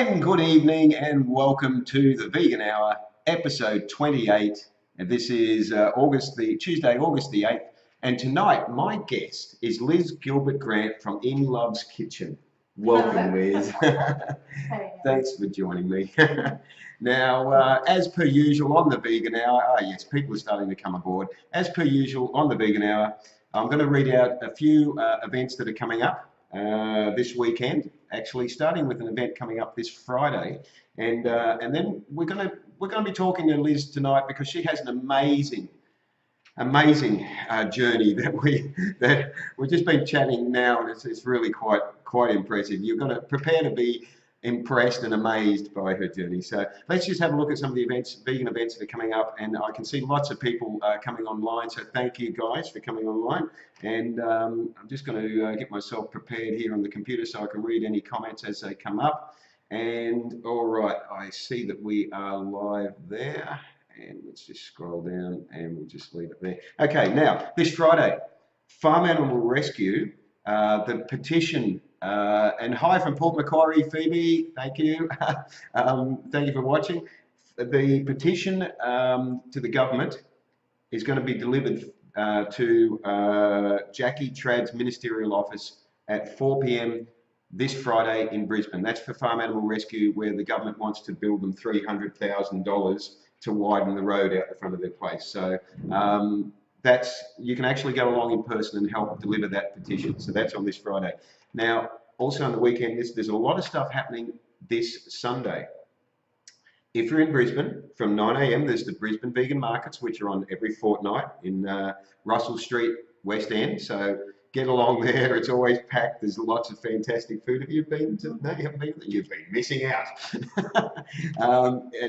And good evening and welcome to the Vegan Hour, episode 28. And this is Tuesday, August the 8th. And tonight, my guest is Liz GilbertGrant from In Love's Kitchen. Welcome, Liz. Thanks for joining me. Now, as per usual on the Vegan Hour, yes, people are starting to come aboard. As per usual on the Vegan Hour, I'm going to read out a few events that are coming up this weekend. Actually, starting with an event coming up this Friday, and then we're going to be talking to Liz tonight because she has an amazing journey that we've just been chatting now, and it's really quite impressive. You're going to prepare to be impressed and amazed by her journey. So let's just have a look at some of the vegan events that are coming up, and I can see lots of people coming online, so thank you guys for coming online. And I'm just going to get myself prepared here on the computer so I can read any comments as they come up. And all right, I see that we are live there, and let's just scroll down and we'll just leave it there. Okay, now this Friday, Farm Animal Rescue, the petition. And hi from Port Macquarie, Phoebe, thank you. Thank you for watching. The petition to the government is going to be delivered to Jackie Trad's ministerial office at 4 p.m. this Friday in Brisbane. That's for Farm Animal Rescue, where the government wants to build them $300,000 to widen the road out the front of their place. So you can actually go along in person and help deliver that petition. So that's on this Friday. Now, also on the weekend, there's a lot of stuff happening this Sunday. If you're in Brisbane, from 9 a.m, there's the Brisbane Vegan Markets, which are on every fortnight in Russell Street, West End. So get along there. It's always packed. There's lots of fantastic food. Have you been to? No, you haven't been. You've been missing out.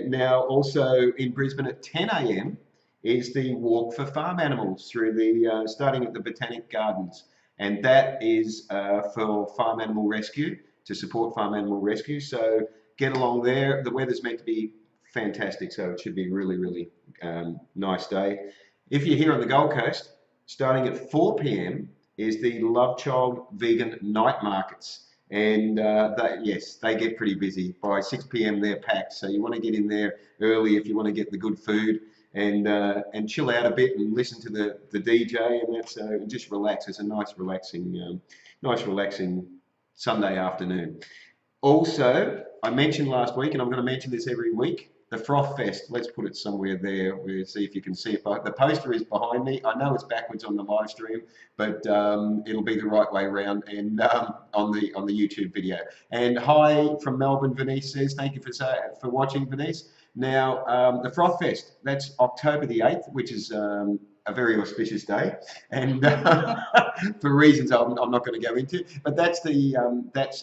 Now, also in Brisbane at 10 a.m. is the Walk for Farm Animals through the starting at the Botanic Gardens. And that is for Farm Animal Rescue, to support Farm Animal Rescue. So get along there. The weather's meant to be fantastic, so it should be really nice day. If you're here on the Gold Coast, starting at 4 p.m. is the Love Child Vegan Night Markets. And they get pretty busy. By 6 p.m. they're packed, so you want to get in there early if you want to get the good food. And chill out a bit and listen to the DJ, and that's just relax. It's a nice relaxing Sunday afternoon. Also, I mentioned last week, and I'm going to mention this every week, the Froth Fest. Let's put it somewhere there. We'll see if you can see it. The poster is behind me. I know it's backwards on the live stream, but it'll be the right way around and on the YouTube video. And hi from Melbourne, Venice says, thank you for watching, Venice. Now, the Froth Fest, that's October the 8th, which is a very auspicious day, and for reasons I'm not going to go into, but that's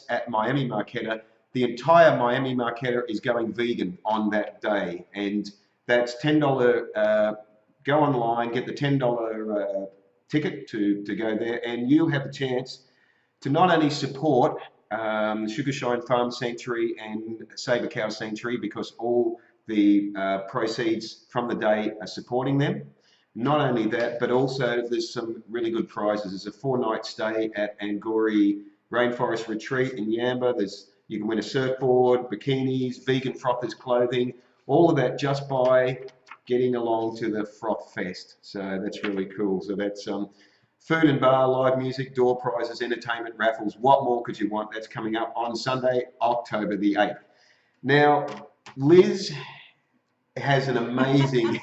at Miami Marquetta. The entire Miami Marquetta is going vegan on that day, and that's $10. Go online, get the $10 ticket to go there, and you'll have a chance to not only support Sugar Shine Farm Sanctuary and Sabre Cow Sanctuary, because all the proceeds from the day are supporting them. Not only that, but also there's some really good prizes. There's a 4-night stay at Angori Rainforest Retreat in Yamba. You can win a surfboard, bikinis, vegan frothers clothing, all of that just by getting along to the Froth Fest. So that's really cool. So that's food and bar, live music, door prizes, entertainment, raffles. What more could you want? That's coming up on Sunday, October the 8th. Now, Liz has an amazing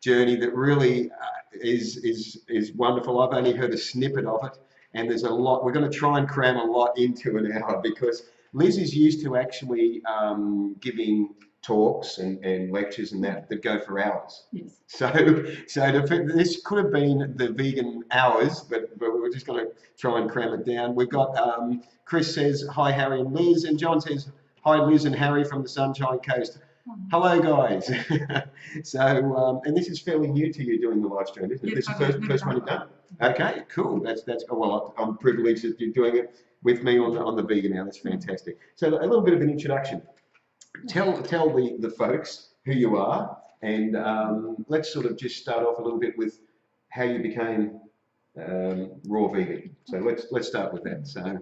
journey that really is wonderful. I've only heard a snippet of it, and there's a lot. We're going to try and cram a lot into an hour, because Liz is used to actually giving talks and lectures and that go for hours. Yes. So this could have been the vegan hours, but we're just going to try and cram it down. We've got Chris says hi Harry and Liz, and John says hi Liz and Harry from the Sunshine Coast. Hello guys. So and this is fairly new to you doing the live stream, isn't it? This is the first one you've done. Okay, cool. That's well, I'm privileged that you're doing it with me on the Vegan Hour. That's fantastic. So a little bit of an introduction. Tell the folks who you are, and let's sort of just start off a little bit with how you became raw vegan. So let's start with that. So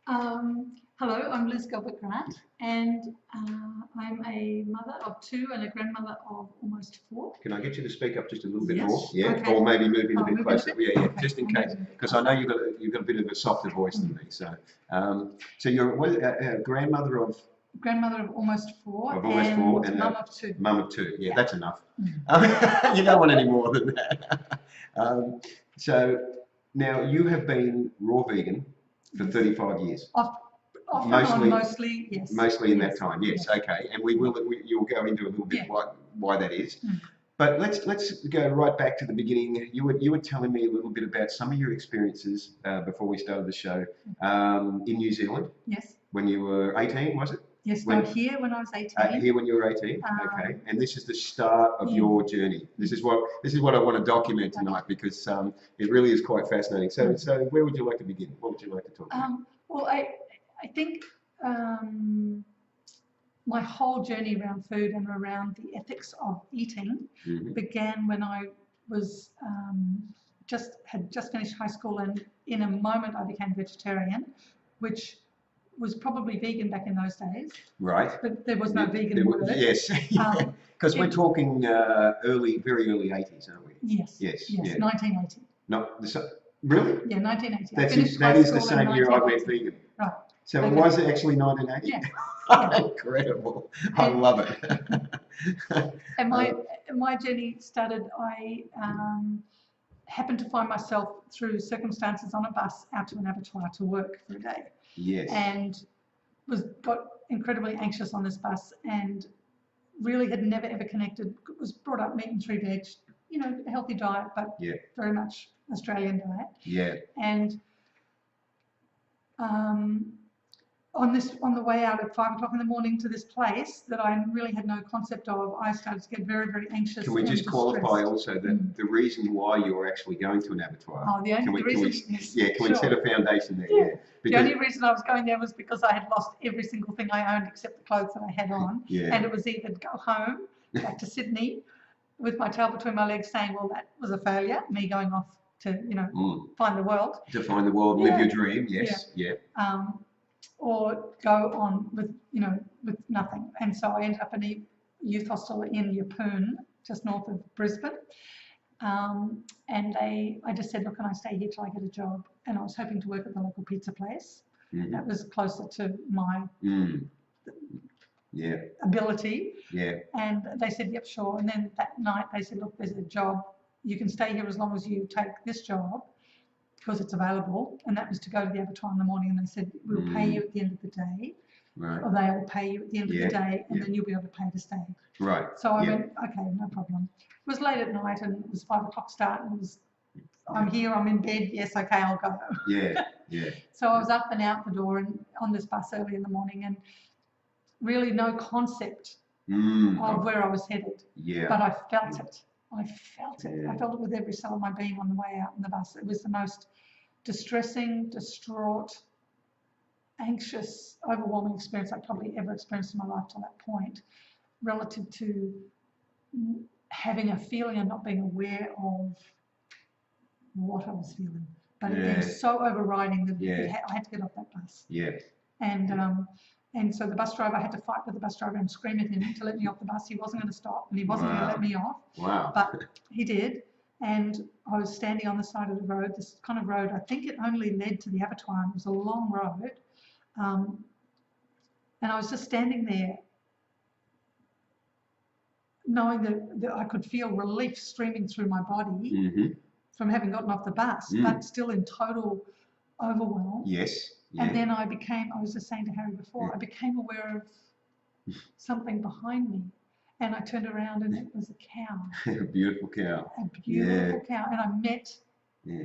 Hello, I'm Liz GilbertGrant, and I'm a mother of 2 and a grandmother of almost 4. Can I get you to speak up just a little bit Yes. more? Yeah, Okay. or maybe move in a bit Move in a closer. bit? Yeah, Okay, just in I'll move case, in a bit because I know you've got a bit of a softer voice than me. So, so you're a grandmother of Grandmother of almost 4 and mum of 2. mum of 2. Yeah, Yeah. that's enough. You don't want any more than that. So now you have been raw vegan for 35 years. Off and on, mostly, yes. Mostly in that time, yes. Okay, and you'll go into a little bit why that is. But let's go right back to the beginning. You were telling me a little bit about some of your experiences before we started the show in New Zealand. Yes. When you were 18, was it? Yes, here when I was 18. Here when you were 18, okay. And this is the start of your journey. This is what I want to document tonight because it really is quite fascinating. So where would you like to begin? What would you like to talk about? Well, I think my whole journey around food and around the ethics of eating began when I was had just finished high school, and in a moment I became vegetarian, which was probably vegan back in those days. Right. But there was no vegan word. Yes. Because we're talking very early 80s, aren't we? Yes. Yes. 1980. No, really? Yeah, 1980. That is the same year I went vegan. Right. So it was actually 1980? Yeah. Incredible. I love it. And my journey started, I happened to find myself through circumstances on a bus out to an abattoir to work for a day. Yes. And got incredibly anxious on this bus and really had never ever connected, was brought up meat and 3 veg, a healthy diet, but very much Australian diet. Yeah. And on the way out at 5 o'clock in the morning to this place that I really had no concept of, I started to get very, very anxious. Can we just qualify also that the reason why you were actually going to an abattoir? Oh, can we set a foundation there? Yeah. The only reason I was going there was because I had lost every single thing I owned except the clothes that I had on. Yeah. And it was either go home, back to Sydney, with my tail between my legs saying, well, that was a failure, me going off to, find the world. To find the world, live your dream, yes. Yeah. Or go on with nothing. And so I ended up in a youth hostel in Yeppoon, just north of Brisbane. And I just said, look, can I stay here till I get a job? And I was hoping to work at the local pizza place. That was closer to my ability. Yeah. And they said, yep, sure. And then that night they said, look, there's a job. You can stay here as long as you take this job, because it's available, and that was to go to the abattoir in the morning, and they said, we'll pay you at the end of the day, or they'll pay you at the end of the day, and then you'll be able to pay to stay. Right. So I went, okay, no problem. It was late at night, and it was 5 o'clock start, and it was, I'm here, I'm in bed, yes, okay, I'll go. Yeah. So I was up and out the door and on this bus early in the morning, and really no concept of where I was headed. Yeah. But I felt it. I felt it. I felt it with every cell of my being on the way out in the bus. It was the most distressing, distraught, anxious, overwhelming experience I've probably ever experienced in my life to that point, relative to having a feeling and not being aware of what I was feeling. But it was so overriding that I had to get off that bus. Yeah. And so the bus driver, I had to fight with the bus driver and scream at him to let me off the bus. He wasn't going to stop, and he wasn't going to let me off. Wow. But he did. And I was standing on the side of the road, this kind of road. I think it only led to the abattoir, and it was a long road. And I was just standing there, knowing that I could feel relief streaming through my body from having gotten off the bus, but still in total overwhelm. Yes. Yeah. And then I was just saying to Harry before, I became aware of something behind me, and I turned around and it was a cow. A beautiful cow. A beautiful cow. And I met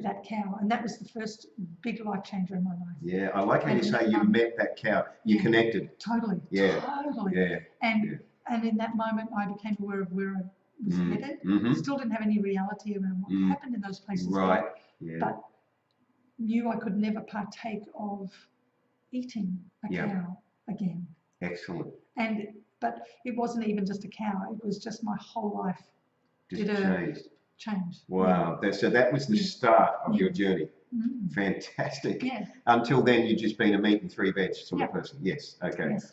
that cow, and that was the first big life changer in my life. Yeah, I like how you say you met that cow. You connected. Totally. Yeah. Totally. Yeah. And in that moment, I became aware of where I was headed. Still didn't have any reality around what happened in those places. Right. But knew I could never partake of eating a cow again. Excellent. But it wasn't even just a cow. It was just my whole life changed. Changed. Wow. So that was the start of your journey. Fantastic. Yeah. Until then, you've just been a meat and 3 veg sort of person. Yes. Okay. Yes.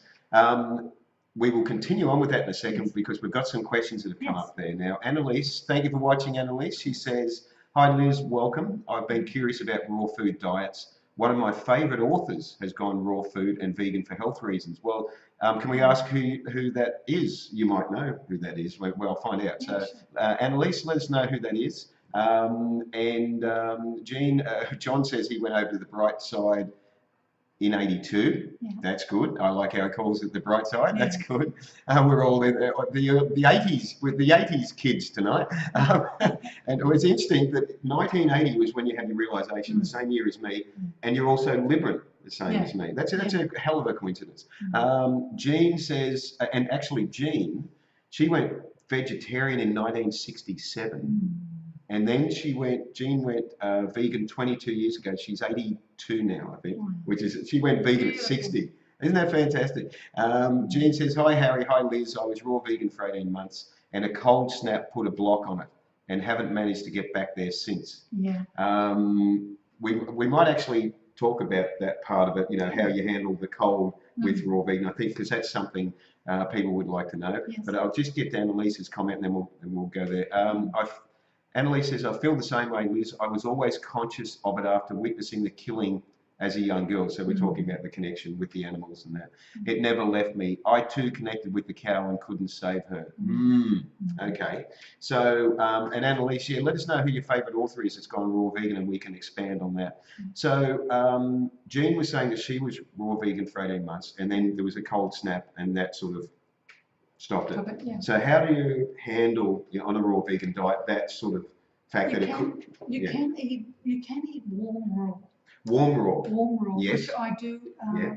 We will continue on with that in a second because we've got some questions that have come up there now. Annalise, thank you for watching, Annalise. She says, hi Liz, welcome. I've been curious about raw food diets. One of my favourite authors has gone raw food and vegan for health reasons. Well, can we ask who that is? You might know who that is. Well, I'll find out. So, Annalise, let us know who that is. John says he went over to the bright side in 82. That's good. I like how he calls it the bright side. That's good. We're all in the 80s with the 80s kids tonight. And it was interesting that 1980 was when you had your realisation, the same year as me, and you're also Liberal the same as me. That's a hell of a coincidence. Jean says, and actually Jean, she went vegetarian in 1967. And then Jean went vegan 22 years ago. She's 82 now, I think, she went vegan at 60. Isn't that fantastic? Jean says, hi, Harry. Hi, Liz. I was raw vegan for 18 months and a cold snap put a block on it and haven't managed to get back there since. Yeah. We might actually talk about that part of it, you know, how you handle the cold with raw vegan, I think, because that's something people would like to know. Yes. But I'll just get to Annalise's comment and then we'll go there. Annalise says, I feel the same way, Liz. I was always conscious of it after witnessing the killing as a young girl. So we're talking about the connection with the animals and that. It never left me. I too connected with the cow and couldn't save her. Okay. So, and Annalise, let us know who your favourite author is that's gone raw vegan and we can expand on that. So Jean was saying that she was raw vegan for 18 months and then there was a cold snap and that sort of stopped it. So how do you handle, on a raw vegan diet, that sort of fact that you can eat warm raw. Warm raw. Warm raw, yes. Which I do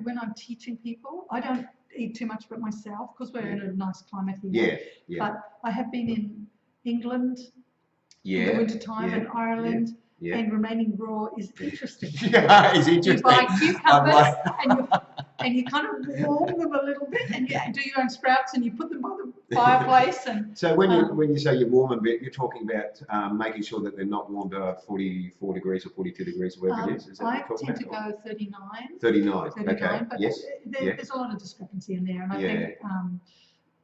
when I'm teaching people. I don't eat too much of it myself because we're in a nice climate here. But I have been in England in the winter time and Ireland. And remaining raw is interesting. It's interesting. You buy cucumbers and you kind of warm them a little bit and you do your own sprouts and you put them by the fireplace. And so when you say you warm them a bit, you're talking about making sure that they're not warmed to 44 degrees or 42 degrees or whatever it is. Is that I tend to go 39. 39, okay. But there's a lot of discrepancy in there. And I think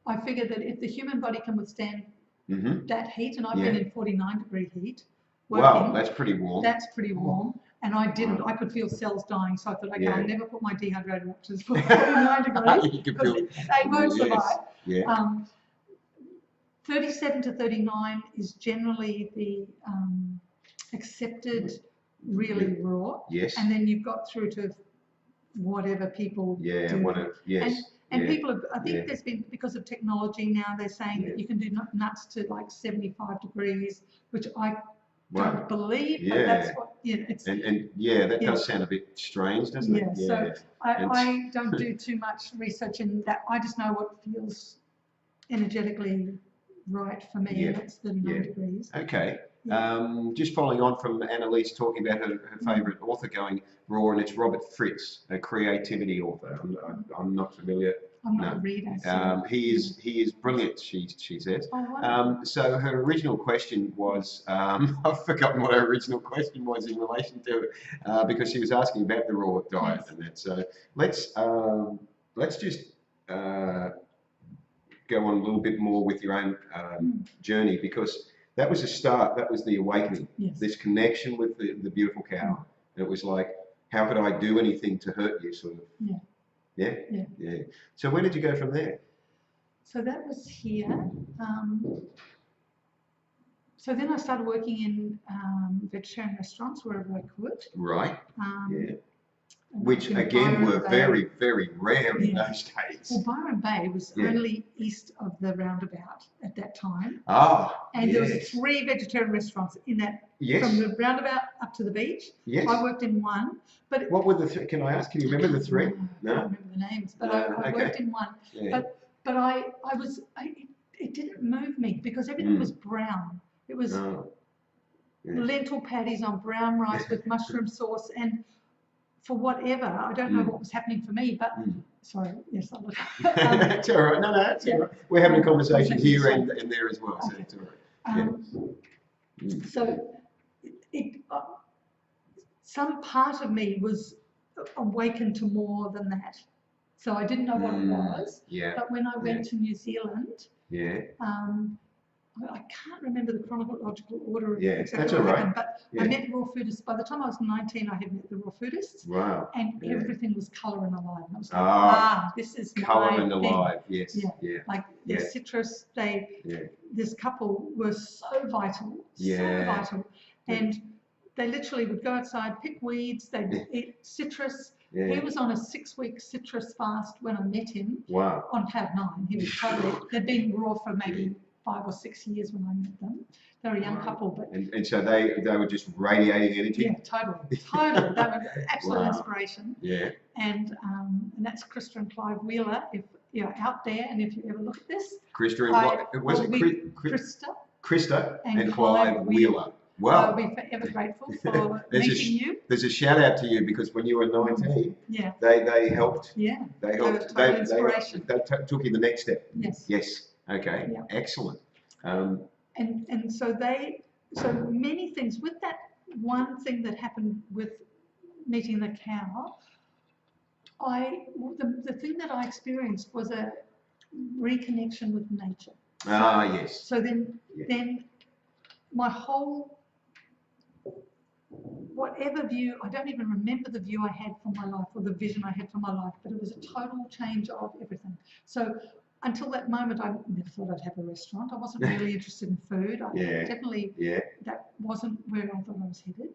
I figure that if the human body can withstand that heat, and I've been in 49-degree heat, wow, that's pretty warm. That's pretty warm. And I didn't. I could feel cells dying. So I thought, okay, I'll never put my dehydrator up to 49 degrees because they won't survive. 37 to 39 is generally the accepted really raw. Yes. And then you've got through to whatever people do. And people have, I think there's been, because of technology now, they're saying that you can do nuts to like 75 degrees, which I don't believe, but that's what, it's... that does sound a bit strange, doesn't it? So I don't do too much research in that. I just know what feels energetically right for me, and that's 39 degrees. Okay. Just following on from Annalise talking about her favourite author going raw, and it's Robert Fritz, a creativity author. I'm not familiar. I'm not a reader. So he is brilliant, she says. Oh, wow. So her original question was, I've forgotten what her original question was in relation to it, because she was asking about the raw diet and that. So let's just go on a little bit more with your own journey, because that was a start, that was the awakening, this connection with the beautiful cow. It was like, how could I do anything to hurt you, sort of. Yeah. So where did you go from there? So that was here. So then I started working in vegetarian restaurants wherever I could. Right. Which again were very, very rare in those days. Well, Byron Bay was only east of the roundabout at that time. And there was 3 vegetarian restaurants in that, from the roundabout up to the beach. I worked in one. But what were the can I ask? Can you remember the 3? No, I don't remember the names, but I worked in one. But it didn't move me because everything was brown. It was lentil patties on brown rice with mushroom sauce, and for whatever, I don't know what was happening for me, but sorry, yes, I look. It's all right. No, it's all right. We're having a conversation here and there as well, so it's all right. some part of me was awakened to more than that. So I didn't know what it was. Yeah. But when I went to New Zealand, Yeah. I can't remember the chronological order of Yeah, exactly that's what all right. happened, but I met raw foodists. By the time I was 19, I had met the raw foodists. Wow. And Yeah. everything was colour and alive. And I was like, this is colour my and thing. alive. Yes. Yeah. Yeah. Like the citrus, this couple were so vital, so vital. And they literally would go outside, pick weeds, they'd eat citrus. Yeah. He was on a 6-week citrus fast when I met him. Wow. On cloud 9. He was totally, they'd been raw for maybe 5 or 6 years when I met them. They were a young couple, but and so they were just radiating energy. Yeah, totally. That was absolute inspiration. Yeah. And that's Krista and Clive Wheeler. If you're out there, and if you ever look at this, Krista and Clive Wheeler. Wow. I'll be forever grateful for meeting you. There's a shout out to you because when you were 19, they helped. Yeah. They helped. They took you the next step. Yes. Yes. Okay. Yeah. Excellent. And so many things with that one thing that happened with meeting the cow. The thing that I experienced was a reconnection with nature. Yes. So then my whole, whatever view, I don't even remember the view I had for my life or the vision I had for my life, but it was a total change of everything. So until that moment, I never thought I'd have a restaurant. I wasn't really interested in food. That wasn't where I thought I was headed.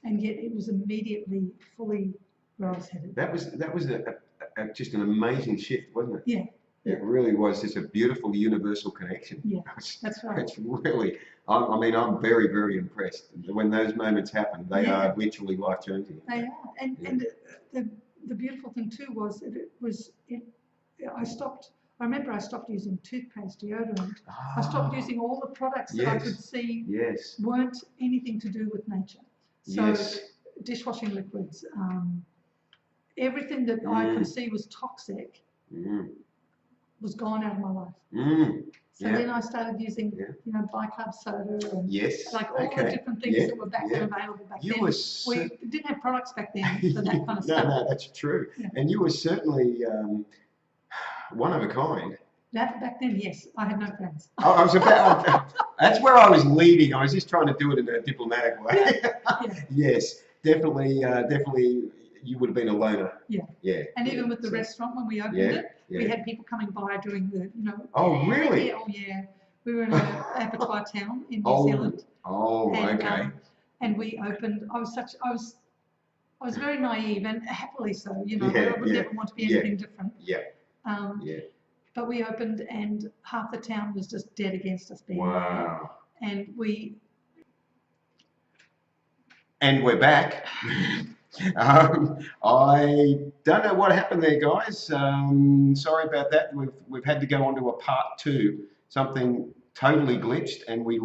And yet it was immediately fully where I was headed. That was just an amazing shift, wasn't it? Yeah. It really was just a beautiful universal connection. Yeah, that's right. It's really, I mean, I'm very, very impressed. When those moments happen, they are literally life-changing. They are. And the beautiful thing too was I remember I stopped using toothpaste, deodorant. I stopped using all the products that I could see weren't anything to do with nature. So dishwashing liquids, everything that I could see was toxic was gone out of my life. So then I started using, bicarb soda and like all the different things that were back then available back then. We didn't have products back then for that kind of stuff. No, that's true. Yeah. And you were certainly one of a kind. Back then, yes, I had no friends. I was that's where I was leading. I was just trying to do it in a diplomatic way. Yes, definitely, you would have been a loner. Yeah. Yeah. And even with the restaurant when we opened it, we had people coming by doing the, Oh, really? Oh, yeah. We were in an abattoir town in New Zealand. Oh, okay. And we opened. I was very naive and happily so. I would never want to be anything different. Yeah. But we opened and half the town was just dead against us being there. And we're back. I don't know what happened there, guys. Sorry about that. We've had to go on to a part 2. Something totally glitched, and we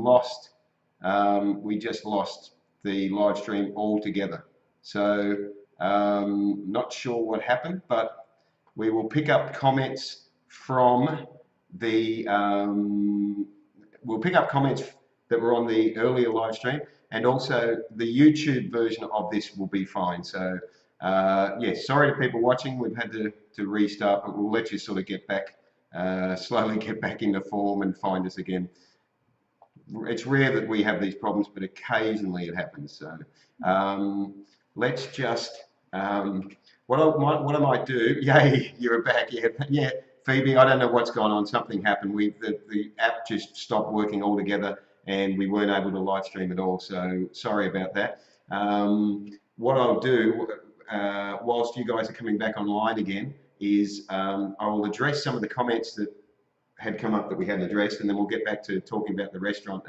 just lost the live stream altogether. So not sure what happened, but we will pick up comments from the that were on the earlier live stream. And also the YouTube version of this will be fine. So sorry to people watching. We've had to restart, but we'll let you sort of get back, slowly get back into form and find us again. It's rare that we have these problems, but occasionally it happens. So let's just, what I might do, yay, you're back, yeah, Phoebe, I don't know what's gone on. Something happened. The app just stopped working altogether, and we weren't able to live stream at all, so sorry about that. What I'll do, whilst you guys are coming back online again, is I will address some of the comments that had come up that we hadn't addressed, and then we'll get back to talking about the restaurant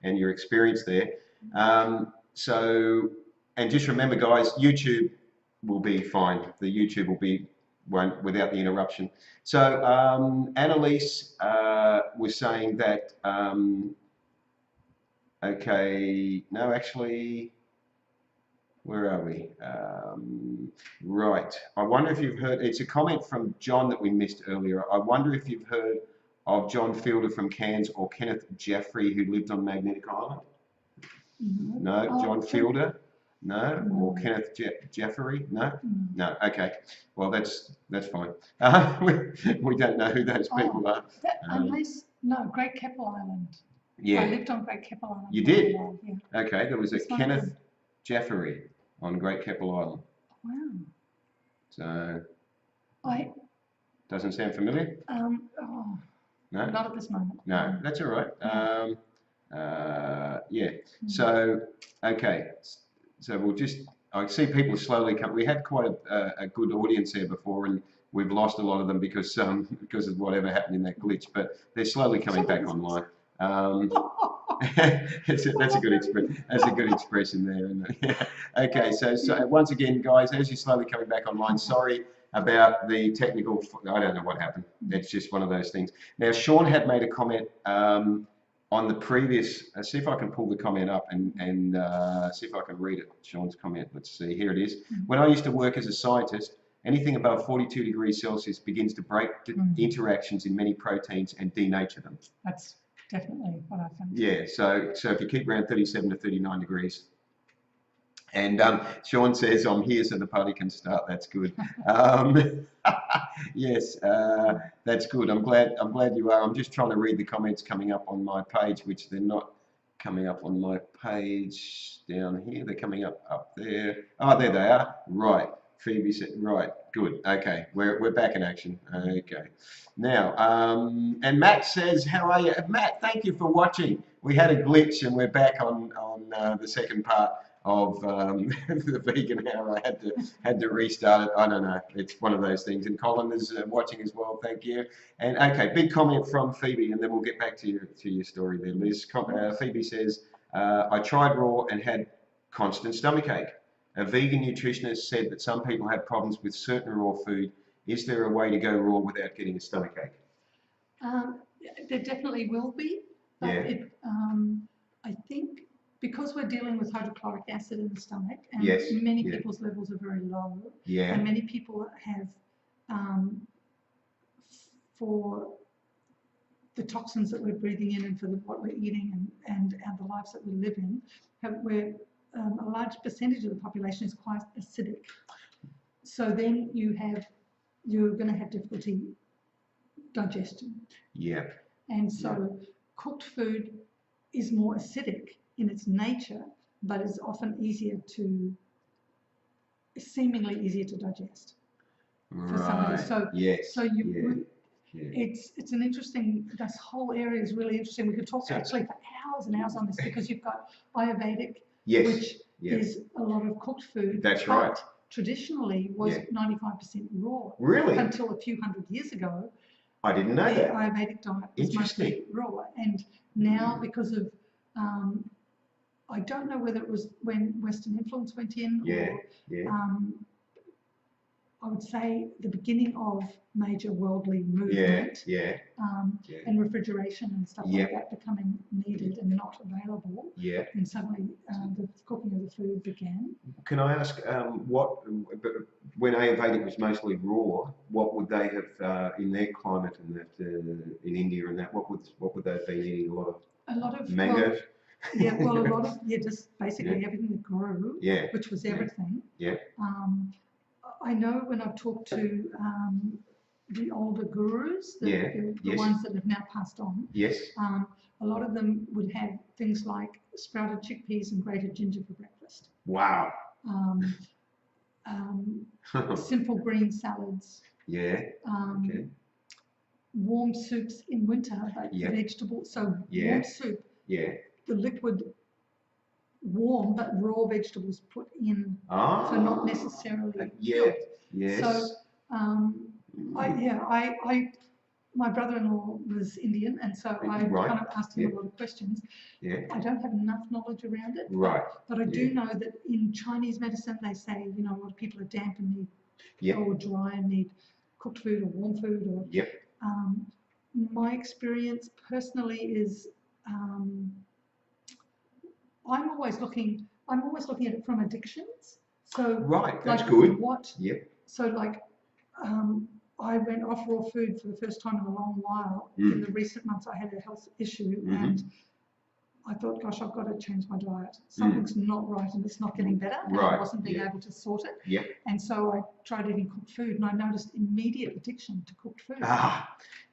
and your experience there. And just remember, guys, YouTube will be fine. The YouTube will be without the interruption. So Annalise was saying that okay, no, actually, where are we? Right. I wonder if you've heard, it's a comment from John that we missed earlier. I wonder if you've heard of John Fielder from Cairns or Kenneth Jaffrey, who lived on Magnetic Island? No, John Fielder? No? No. Or Kenneth Jeffery? No? Mm. No. Okay. Well, that's fine. We don't know who those people are. Unless, no, Great Keppel Island. I Yeah. lived on Great Keppel Island. You for a did? while, yeah. Okay. There was a It's one of Kenneth them. Jeffery on Great Keppel Island. Wow. So, I, doesn't sound familiar? oh, No? not at this moment. No, that's all right. Yeah. Mm. So, okay. So we'll just, I see people slowly come. We had quite a good audience there before, and we've lost a lot of them because of whatever happened in that glitch. But they're slowly coming back online. That's a good expression. That's a good expression there. Isn't it? Yeah. Okay. So once again, guys, as you're slowly coming back online, sorry about the technical. I don't know what happened. It's just one of those things. Now, Sean had made a comment on the previous. See if I can pull the comment up and see if I can read it. Sean's comment. Let's see. Here it is. When I used to work as a scientist, anything above 42 degrees Celsius begins to break interactions in many proteins and denature them. That's definitely what I found. Yeah. So if you keep around 37 to 39 degrees. And Sean says, I'm here so the party can start. That's good. Yes, that's good. I'm glad you are. I'm just trying to read the comments coming up on my page, which they're not coming up on my page down here. They're coming up there. Oh, there they are. Right. Phoebe said, right, good. Okay, we're back in action. Okay. Now, and Matt says, how are you? Matt, thank you for watching. We had a glitch and we're back on the second part of the vegan hour. I had to restart it. I don't know. It's one of those things. And Colin is watching as well. Thank you. And okay, big comment from Phoebe, and then we'll get back to your story there, Liz. Phoebe says, I tried raw and had constant stomachache. A vegan nutritionist said that some people have problems with certain raw food. Is there a way to go raw without getting a stomachache? There definitely will be. But Yeah. I think because we're dealing with hydrochloric acid in the stomach, and Yes. many people's levels are very low, Yeah. and many people have, for the toxins that we're breathing in and for what we're eating and the lives that we live in, a large percentage of the population is quite acidic. So then you're going to have difficulty digestion. Yeah. And so cooked food is more acidic in its nature, but is often seemingly easier to digest for somebody. So it's an interesting. This whole area is really interesting. We could talk actually for hours and hours on this because you've got Ayurvedic, which is a lot of cooked food. That's right. Traditionally was 95% raw. Really? Until a few hundred years ago. I didn't know that. Ayurvedic diet was mostly raw, and now because of I don't know whether it was when Western influence went in, I would say the beginning of major worldly movement, and refrigeration and stuff like that becoming needed and not available, and suddenly the cooking of the food began. Can I ask when Ayurvedic was mostly raw, what would they have in their climate and that in India and that? What would they have been eating? A lot of mangoes. Well, a lot of just basically everything that grew, which was everything. I know when I've talked to the older gurus, the ones that have now passed on, a lot of them would have things like sprouted chickpeas and grated ginger for breakfast. Wow. Simple green salads. Warm soups in winter, but vegetables. So warm soup. The liquid warm, but raw vegetables put in, so not necessarily cooked. So my brother-in-law was Indian, and so I kind of asked him a lot of questions. I don't have enough knowledge around it, but I do know that in Chinese medicine they say, a lot of people are damp and need or dry and need cooked food or warm food. Or my experience personally is I'm always looking at it from addictions. So that's good. So like I went off raw food for the first time in a long while. In the recent months I had a health issue, and I thought, gosh, I've got to change my diet. Something's not right and it's not getting better. And Right. I wasn't being able to sort it. Yeah. And so I tried eating cooked food and I noticed immediate addiction to cooked food.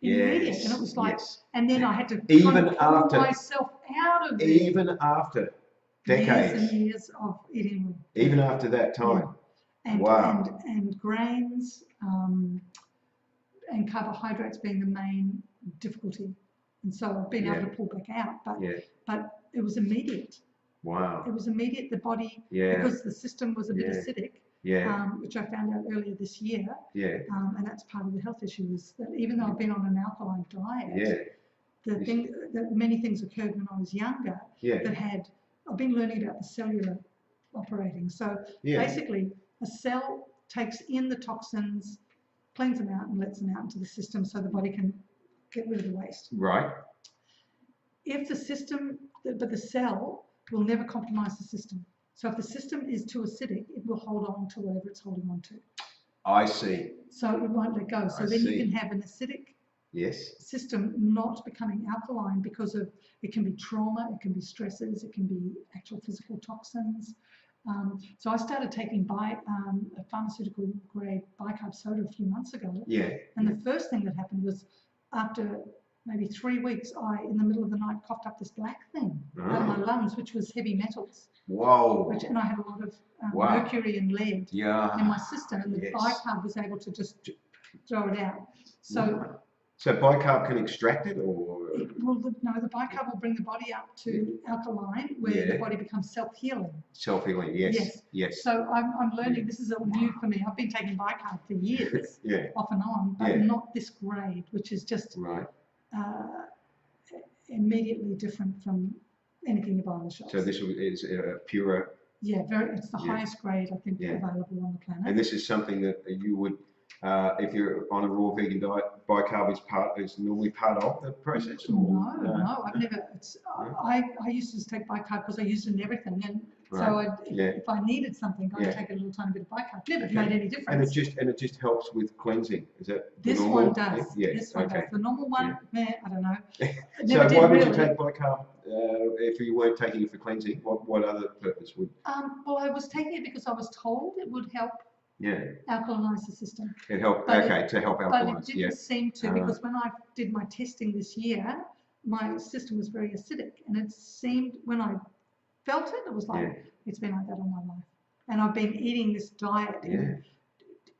Immediate. Yes. And it was like, yes. and then I had to Even kind of pull after- myself out of it. Even after decades. Years and years of eating. Even after that time. Yeah. And, Wow. and grains and carbohydrates being the main difficulty. And so I've been able to pull back out, but it was immediate. Wow. It was immediate. The body, Yeah. because the system was a bit acidic, which I found out earlier this year. Yeah. And that's part of the health issue is that even though I've been on an alkaline diet, many things occurred when I was younger I've been learning about the cellular operating. So basically, a cell takes in the toxins, cleans them out, and lets them out into the system so the body can get rid of the waste. Right. If the system, but the cell will never compromise the system. So if the system is too acidic, it will hold on to whatever it's holding on to. I see. So it won't let go. So then you can have an acidic system not becoming alkaline because of, it can be trauma, it can be stresses, it can be actual physical toxins. So I started taking a pharmaceutical grade bicarb soda a few months ago. Yeah. And the first thing that happened was after maybe 3 weeks, in the middle of the night, coughed up this black thing out of my lungs, which was heavy metals. Whoa. And I had a lot of mercury and lead in my system, and the bicarb was able to just throw it out. So bicarb can extract it, or? The bicarb will bring the body up to alkaline, where the body becomes self-healing. Self-healing, yes. So I'm learning, this is all new for me. I've been taking bicarb for years, off and on, but not this grade, which is just immediately different from anything you buy on the shops. So this is purer? Yeah, it's the highest grade, I think, available on the planet. And this is something that you would, if you're on a raw vegan diet, bicarb is normally part of the process? No, I've never. I used to just take bicarb because I used it in everything, and so if I needed something, I'd take a little tiny bit of bicarb. Never made any difference. And it just helps with cleansing. Is that this normal? one does? This one does. The normal one, I don't know. So why would you take bicarb if you weren't taking it for cleansing? What other purpose would? Well, I was taking it because I was told it would help. Alkalinize the system. It helped. To help alkalinize. But it didn't seem to, because when I did my testing this year, my system was very acidic, and it seemed when I felt it, it was like it's been like that all my life. And I've been eating this diet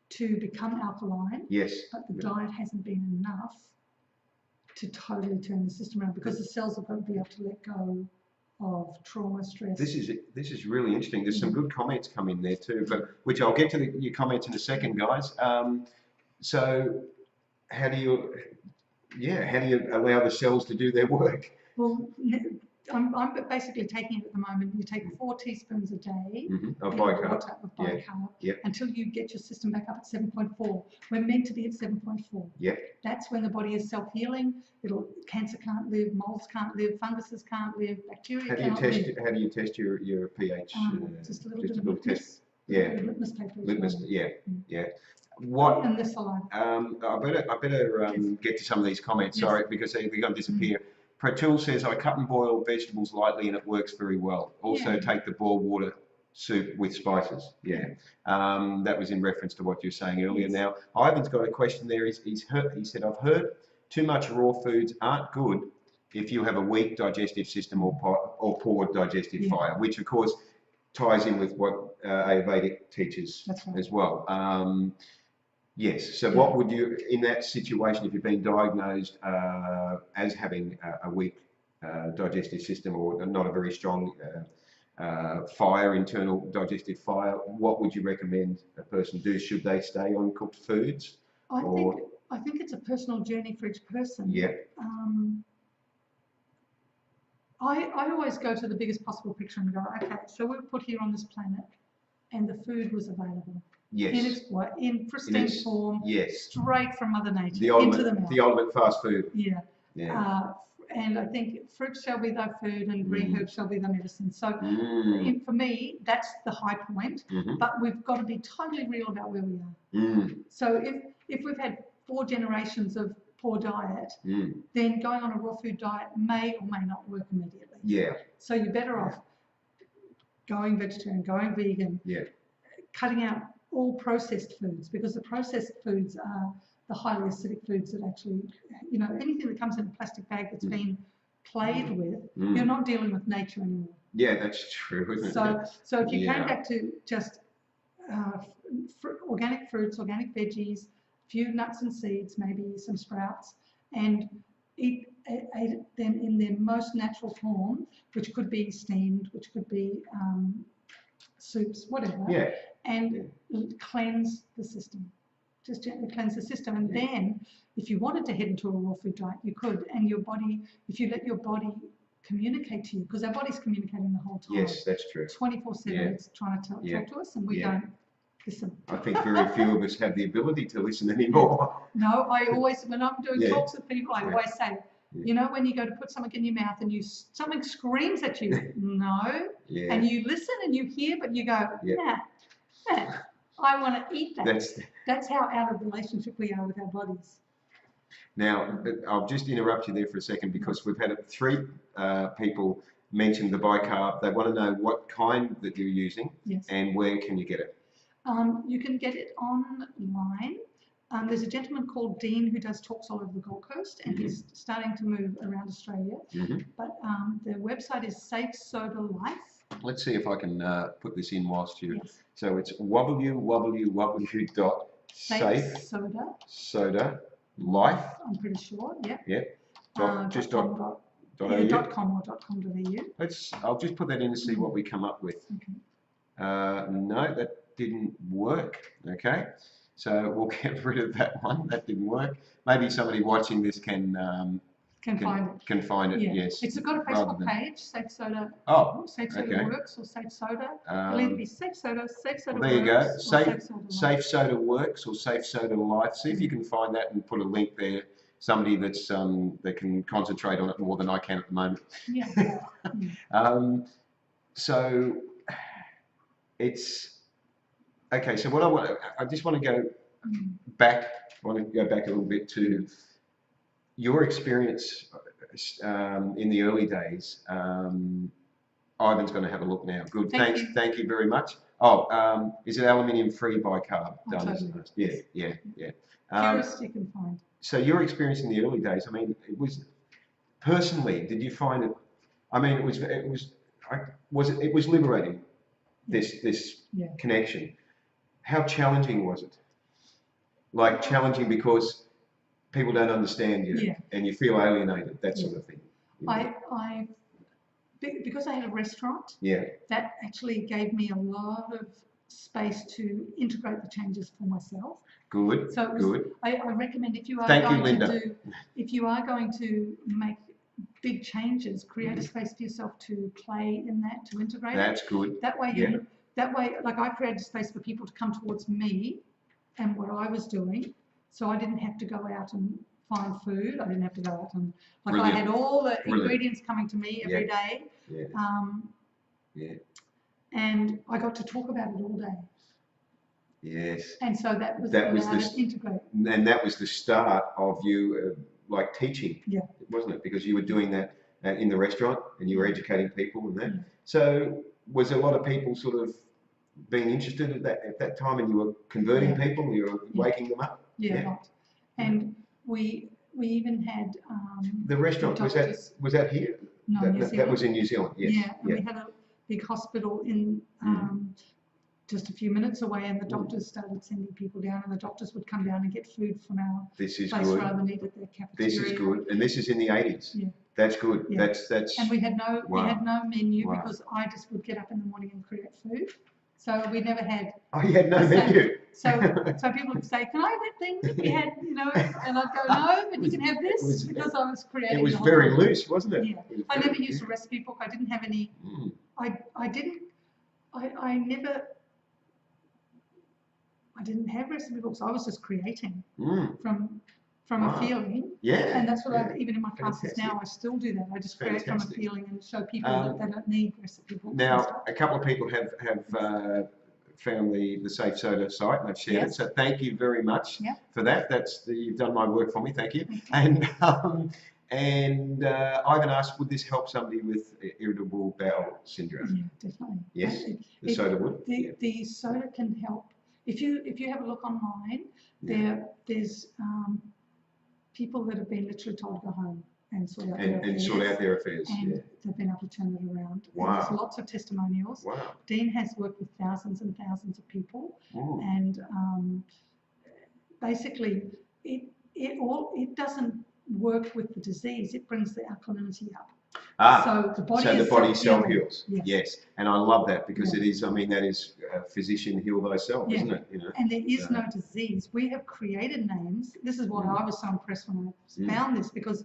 to become alkaline. Yes. But the diet hasn't been enough to totally turn the system around, because the cells have got to be able to let go of trauma, stress. This is really interesting. There's some good comments come in there too, but which I'll get to your comments in a second, guys. So how do you allow the cells to do their work? Well, I'm basically taking it at the moment. You take 4 teaspoons a day of bicarb, until you get your system back up at 7.4. We're meant to be at 7.4. Yeah. That's when the body is self-healing. Cancer can't live, molds can't live, funguses can't live, bacteria can't live. How do you test your pH? Just a little bit of a test. Litmus paper. Litmus, What? And this alone. I better get to some of these comments. Sorry, because they're going to disappear. Pratul says, I cut and boil vegetables lightly and it works very well. Also take the boiled water soup with spices. That was in reference to what you were saying earlier. Now, Ivan's got a question there. He said, I've heard too much raw foods aren't good if you have a weak digestive system or poor digestive fire, which of course ties in with what Ayurvedic teaches as well. Yes. So what would you, in that situation, if you've been diagnosed as having a weak digestive system or not a very strong internal digestive fire, what would you recommend a person do? Should they stay on cooked foods? I think it's a personal journey for each person. Yeah. I always go to the biggest possible picture and go, okay, so we're put here on this planet and the food was available. Yes. In pristine form. Yes. Straight from Mother Nature. The ultimate fast food. Yeah. And I think fruit shall be thy food and green herbs shall be thy medicine. So for me, that's the high point. But we've got to be totally real about where we are. So if we've had 4 generations of poor diet, then going on a raw food diet may or may not work immediately. Yeah. So you're better off going vegetarian, going vegan, Yeah. cutting out all processed foods, because the processed foods are the highly acidic foods that actually, you know, anything that comes in a plastic bag that's been played with, you're not dealing with nature anymore. Yeah, that's true, isn't it? So if you came back to just organic fruits, organic veggies, few nuts and seeds, maybe some sprouts, and ate them in their most natural form, which could be steamed, which could be soups, whatever, and cleanse the system. Just gently cleanse the system, and then if you wanted to head into a raw food diet, you could. And your body, if you let your body communicate to you, because our body's communicating the whole time. Yes, that's true. 24/7, it's trying to talk to us, and we don't listen. I think very few of us have the ability to listen anymore. No, I always, when I'm doing talks with people, I always say, you know, when you go to put something in your mouth and something screams at you, no, and you listen and you hear, but you go, nah, I want to eat that. That's how out of relationship we are with our bodies. Now, I'll just interrupt you there for a second, because we've had 3 people mention the bicarb. They want to know what kind that you're using and where can you get it. You can get it online. There's a gentleman called Dean who does talks all over the Gold Coast, and he's starting to move around Australia. But their website is Safe Soda Life. Let's see if I can put this in whilst you. So it's www.safesoda.life. I'm pretty sure. Just .com or .com.au. I'll just put that in to see what we come up with. No, that didn't work. Okay, so we'll get rid of that one. That didn't work. Maybe somebody watching this can find it. Yes, it's got a Facebook page, Safe Soda. Safe Soda Works or Safe Soda. It'll either be Safe Soda, Safe Soda There you go. Works, Safe Soda Works or Safe Soda Life. See if you can find that and put a link there. Somebody that's that can concentrate on it more than I can at the moment. So it's okay. So what I just want to go back. I want to go back a little bit to your experience in the early days. Ivan's going to have a look now. Good. Thank you very much. Is it aluminium-free bicarb? Totally. Yeah. Purest you can find. So your experience in the early days, I mean, it was personally, did you find it? I mean, it was liberating. This connection. How challenging was it? Like challenging because people don't understand you and you feel alienated, that sort of thing. Because I had a restaurant, that actually gave me a lot of space to integrate the changes for myself. Good. So I recommend if you are going to make big changes, create a space for yourself to play in that, to integrate. That's good. That way, like I created a space for people to come towards me and what I was doing, so I didn't have to go out and find food. I didn't have to go out and I had all the ingredients coming to me every day. And I got to talk about it all day. Yes. And so that was integrate. And that was the start of you like teaching, wasn't it? Because you were doing that in the restaurant and you were educating people and that. So was a lot of people sort of being interested at that time, and you were converting people, you were waking them up? Right. And we even had the restaurant, was that here? No, New Zealand. That was in New Zealand, yes. And we had a big hospital in just a few minutes away, and the doctors started sending people down, and the doctors would come down and get food from our place rather than eat at their cafeteria. This is good, and this is in the 80s. That's good. That's. And we had no menu because I just would get up in the morning and create food. So we never had. Oh, you had no menu. So people would say, "Can I have that thing that we had?" You know, and I'd go, "No, but you can have this," because I was creating. It was very loose, wasn't it? Yeah. I never used a recipe book. I didn't have any. I didn't have recipe books. I was just creating from a feeling. Yeah. And that's what even in my classes now, I still do that. I just create from a feeling and show people that they don't need recipe books. Now, a couple of people have found the Safe Soda site and they've shared it. So thank you very much for that. You've done my work for me. Thank you. And And Ivan asked, would this help somebody with irritable bowel syndrome? Yeah, definitely. Yes, the soda would. The soda can help. If you have a look online, there's people that have been literally told to go home and sort out their affairs. And they've been able to turn it around. Wow. And there's lots of testimonials. Wow. Dean has worked with thousands and thousands of people. Ooh. And basically it doesn't work with the disease. It brings the alkalinity up. So the body self-heals. Yes. And I love that because it is, I mean, that is physician heal thyself, isn't it? You know? And there is no disease. We have created names. This is why I was so impressed when I found this, because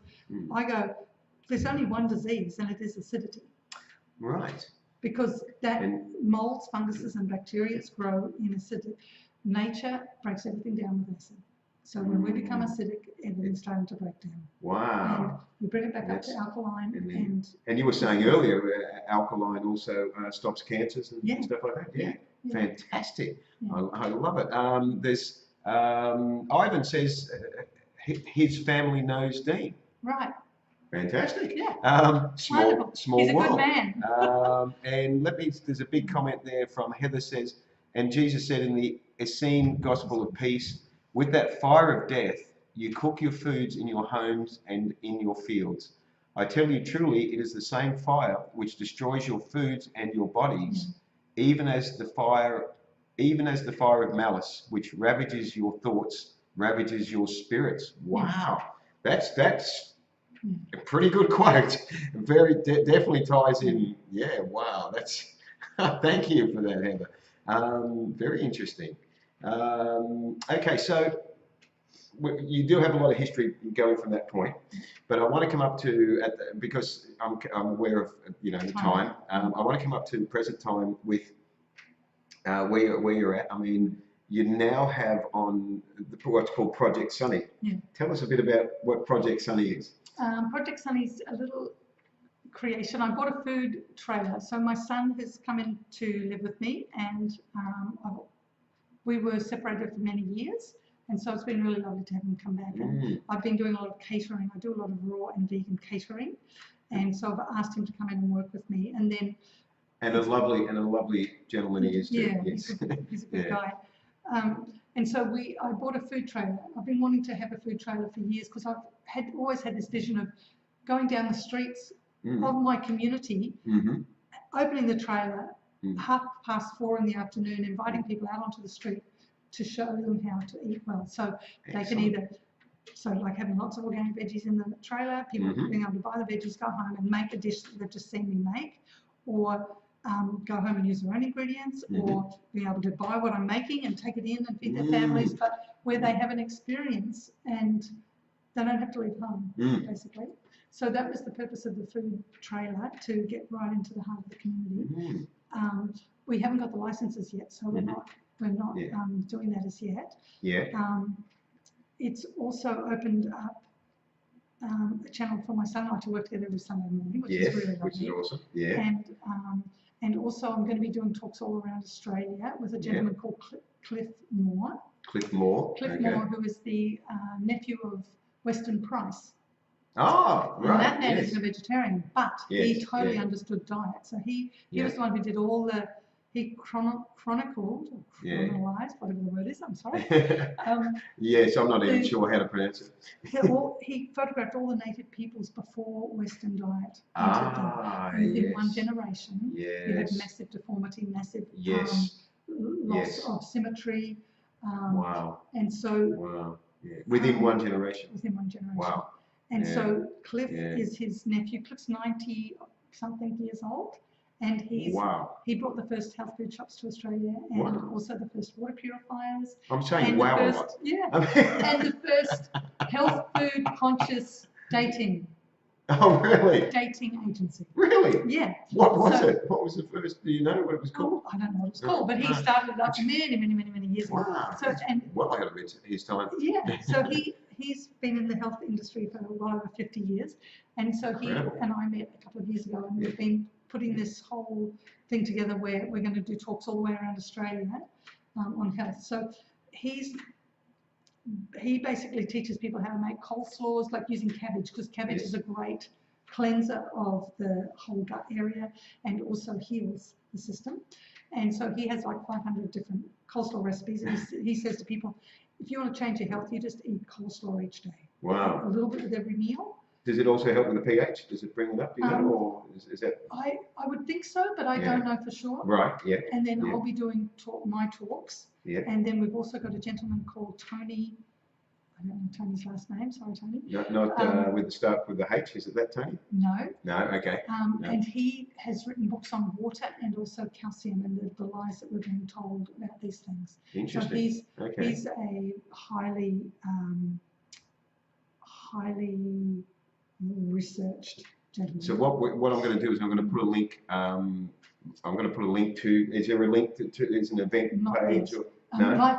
I go, there's only one disease, and it is acidity. Right. Because that molds, funguses, and bacteria grow in acidity. Nature breaks everything down with acid. So when we become acidic, everything's starting to break down. Wow. And we bring it back up to alkaline. And you were saying earlier, alkaline also stops cancers and stuff like that. Yeah. Fantastic. Yeah. I love it. There's Ivan says his family knows Dean. Right. Fantastic. Yeah. Small He's a world. Good man. And there's a big comment there from Heather says, and Jesus said in the Essene Gospel of Peace, with that fire of death, you cook your foods in your homes and in your fields. I tell you truly, it is the same fire which destroys your foods and your bodies, even as the fire of malice, which ravages your thoughts, ravages your spirits. Wow, that's a pretty good quote. Very definitely ties in. Yeah, wow, that's. Thank you for that, Heather. Very interesting. Okay, so you do have a lot of history going from that point, but I want to come up to because I'm aware of time. I want to come up to present time with where you're at. I mean, you now have on what's called Project Sunny. Yeah. Tell us a bit about what Project Sunny is. Project Sunny is a little creation. I bought a food trailer, so my son has come in to live with me, and we were separated for many years, and so it's been really lovely to have him come back. And I've been doing a lot of catering. I do a lot of raw and vegan catering, and so I've asked him to come in and work with me. And then, a lovely gentleman he is too. Yeah, he's a good guy. And so I bought a food trailer. I've been wanting to have a food trailer for years because I've always had this vision of going down the streets of my community, opening the trailer. 4:30 in the afternoon, inviting people out onto the street to show them how to eat well. So they can either, like having lots of organic veggies in the trailer, people being able to buy the veggies, go home and make a dish that they've just seen me make, or go home and use their own ingredients, or being able to buy what I'm making and take it in and feed their families, but where they have an experience and they don't have to leave home, basically. So that was the purpose of the food trailer, to get right into the heart of the community. We haven't got the licenses yet, so we're not doing that as yet. It's also opened up a channel for my son and I to work together every Sunday morning, which is really lovely. Which is awesome. And also I'm going to be doing talks all around Australia with a gentleman called Cliff Moore. Cliff Moore, who is the nephew of Weston Price. Oh, right. And that man is a vegetarian, but he totally understood diet. So he was the one who did all the, he chronicled, or chronologized, whatever the word is, I'm sorry. Yes, I'm not even sure how to pronounce it. He photographed all the native peoples before Western diet. In one generation, you had massive deformity, massive loss of symmetry. And so... Within one generation. Within one generation. Wow. And so Cliff is his nephew. Cliff's 90-something years old, and he brought the first health food shops to Australia, and also the first water purifiers. I'm saying and the first health food conscious dating. Oh, really? Dating agency. Really? Yeah. What was it? What was the first? Do you know what it was called? I don't know what it was called, but he started it up many years ago. So I had a bit his time. Yeah. So he's been in the health industry for well over 50 years, and so he and I met a couple of years ago, and we've been putting this whole thing together where we're going to do talks all the way around Australia on health. So he basically teaches people how to make coleslaws, like using cabbage, because cabbage Yes. is a great cleanser of the whole gut area and also heals the system. And so he has like 500 different coleslaw recipes. And he says to people, if you want to change your health, you just eat coleslaw each day. Wow. A little bit with every meal. Does it also help with the pH? Does it bring it up, do you know, or is that? I would think so, but I don't know for sure. Right, yeah. And then I'll be doing my talks. Yeah. And then we've also got a gentleman called Tony. I don't know Tony's last name. Sorry, Tony. Not with the start with the H. Is it that, Tony? No. No. Okay. No. And he has written books on water and also calcium and the lies that we're being told about these things. Interesting. So he's a highly researched gentleman. So what I'm going to do is I'm going to put a link. I'm going to put a link to. Is there a link to? Is an event page? Or, no. I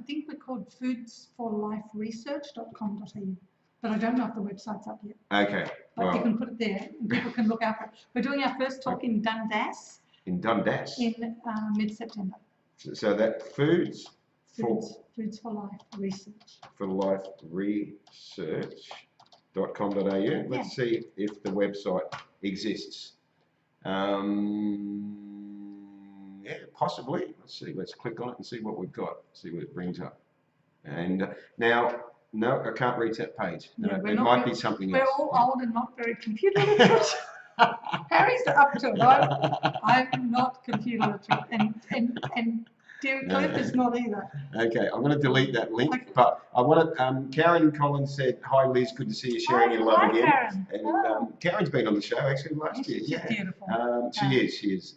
think we're called foodsforliferesearch.com.au, but I don't know if the website's up yet. Okay. But you can put it there, and people can look out for it. We're doing our first talk in Dundas. In Dundas. In mid-September. So that Foods for Life Research. For Life Research.com.au. Let's see if the website exists. Yeah, possibly. Let's see. Let's click on it and see what we've got. See what it brings up. And now, no, I can't reach that page. No, it might be something else. We're all old and not very computer literate. Harry's up to it. I'm not computer literate, and Derek Cliff is not either. Okay, I'm going to delete that link, but I want to. Karen Collins said, "Hi Liz, good to see you sharing your love again." Karen. And Karen's been on the show actually last year. She's beautiful. She is.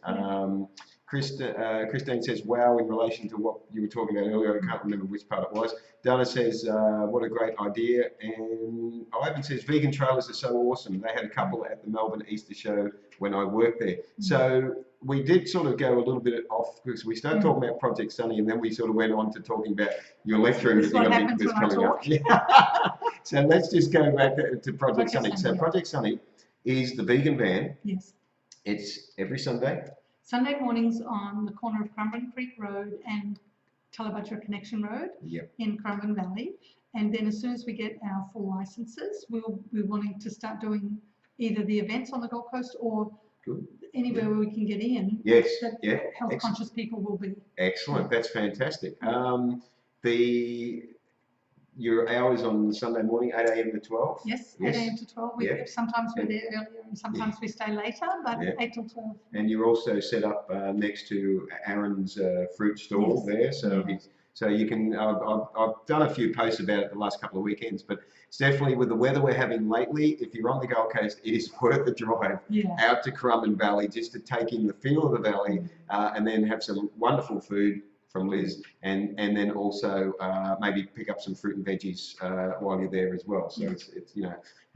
Christine says, "Wow!" In relation to what you were talking about earlier, I can't remember which part it was. Dana says, "What a great idea!" And Ivan says, "Vegan trailers are so awesome. They had a couple at the Melbourne Easter show when I worked there." So we did sort of go a little bit off because we started talking about Project Sunny, and then we sort of went on to talking about your lecturing that you're going to be coming up. So let's just go back to Project Sunny. So Project Sunny is the vegan van. Yes. It's every Sunday. Sunday mornings on the corner of Currumbin Creek Road and Tallabudgera Connection Road in Currumbin Valley. And then as soon as we get our full licenses, we'll be wanting to start doing either the events on the Gold Coast or anywhere where we can get in. Yes, that health conscious people will be. Excellent, that's fantastic. Your hours on Sunday morning, 8 a.m. to 12? Yes, 8 a.m. to 12. Sometimes we're there earlier and sometimes we stay later, but 8 till 12. And you're also set up next to Aaron's fruit stall there, so you can. I've done a few posts about it the last couple of weekends, but it's definitely with the weather we're having lately. If you're on the Gold Coast, it is worth the drive out to Currumbin Valley just to take in the feel of the valley and then have some wonderful food from Liz, and then also maybe pick up some fruit and veggies while you're there as well. So it's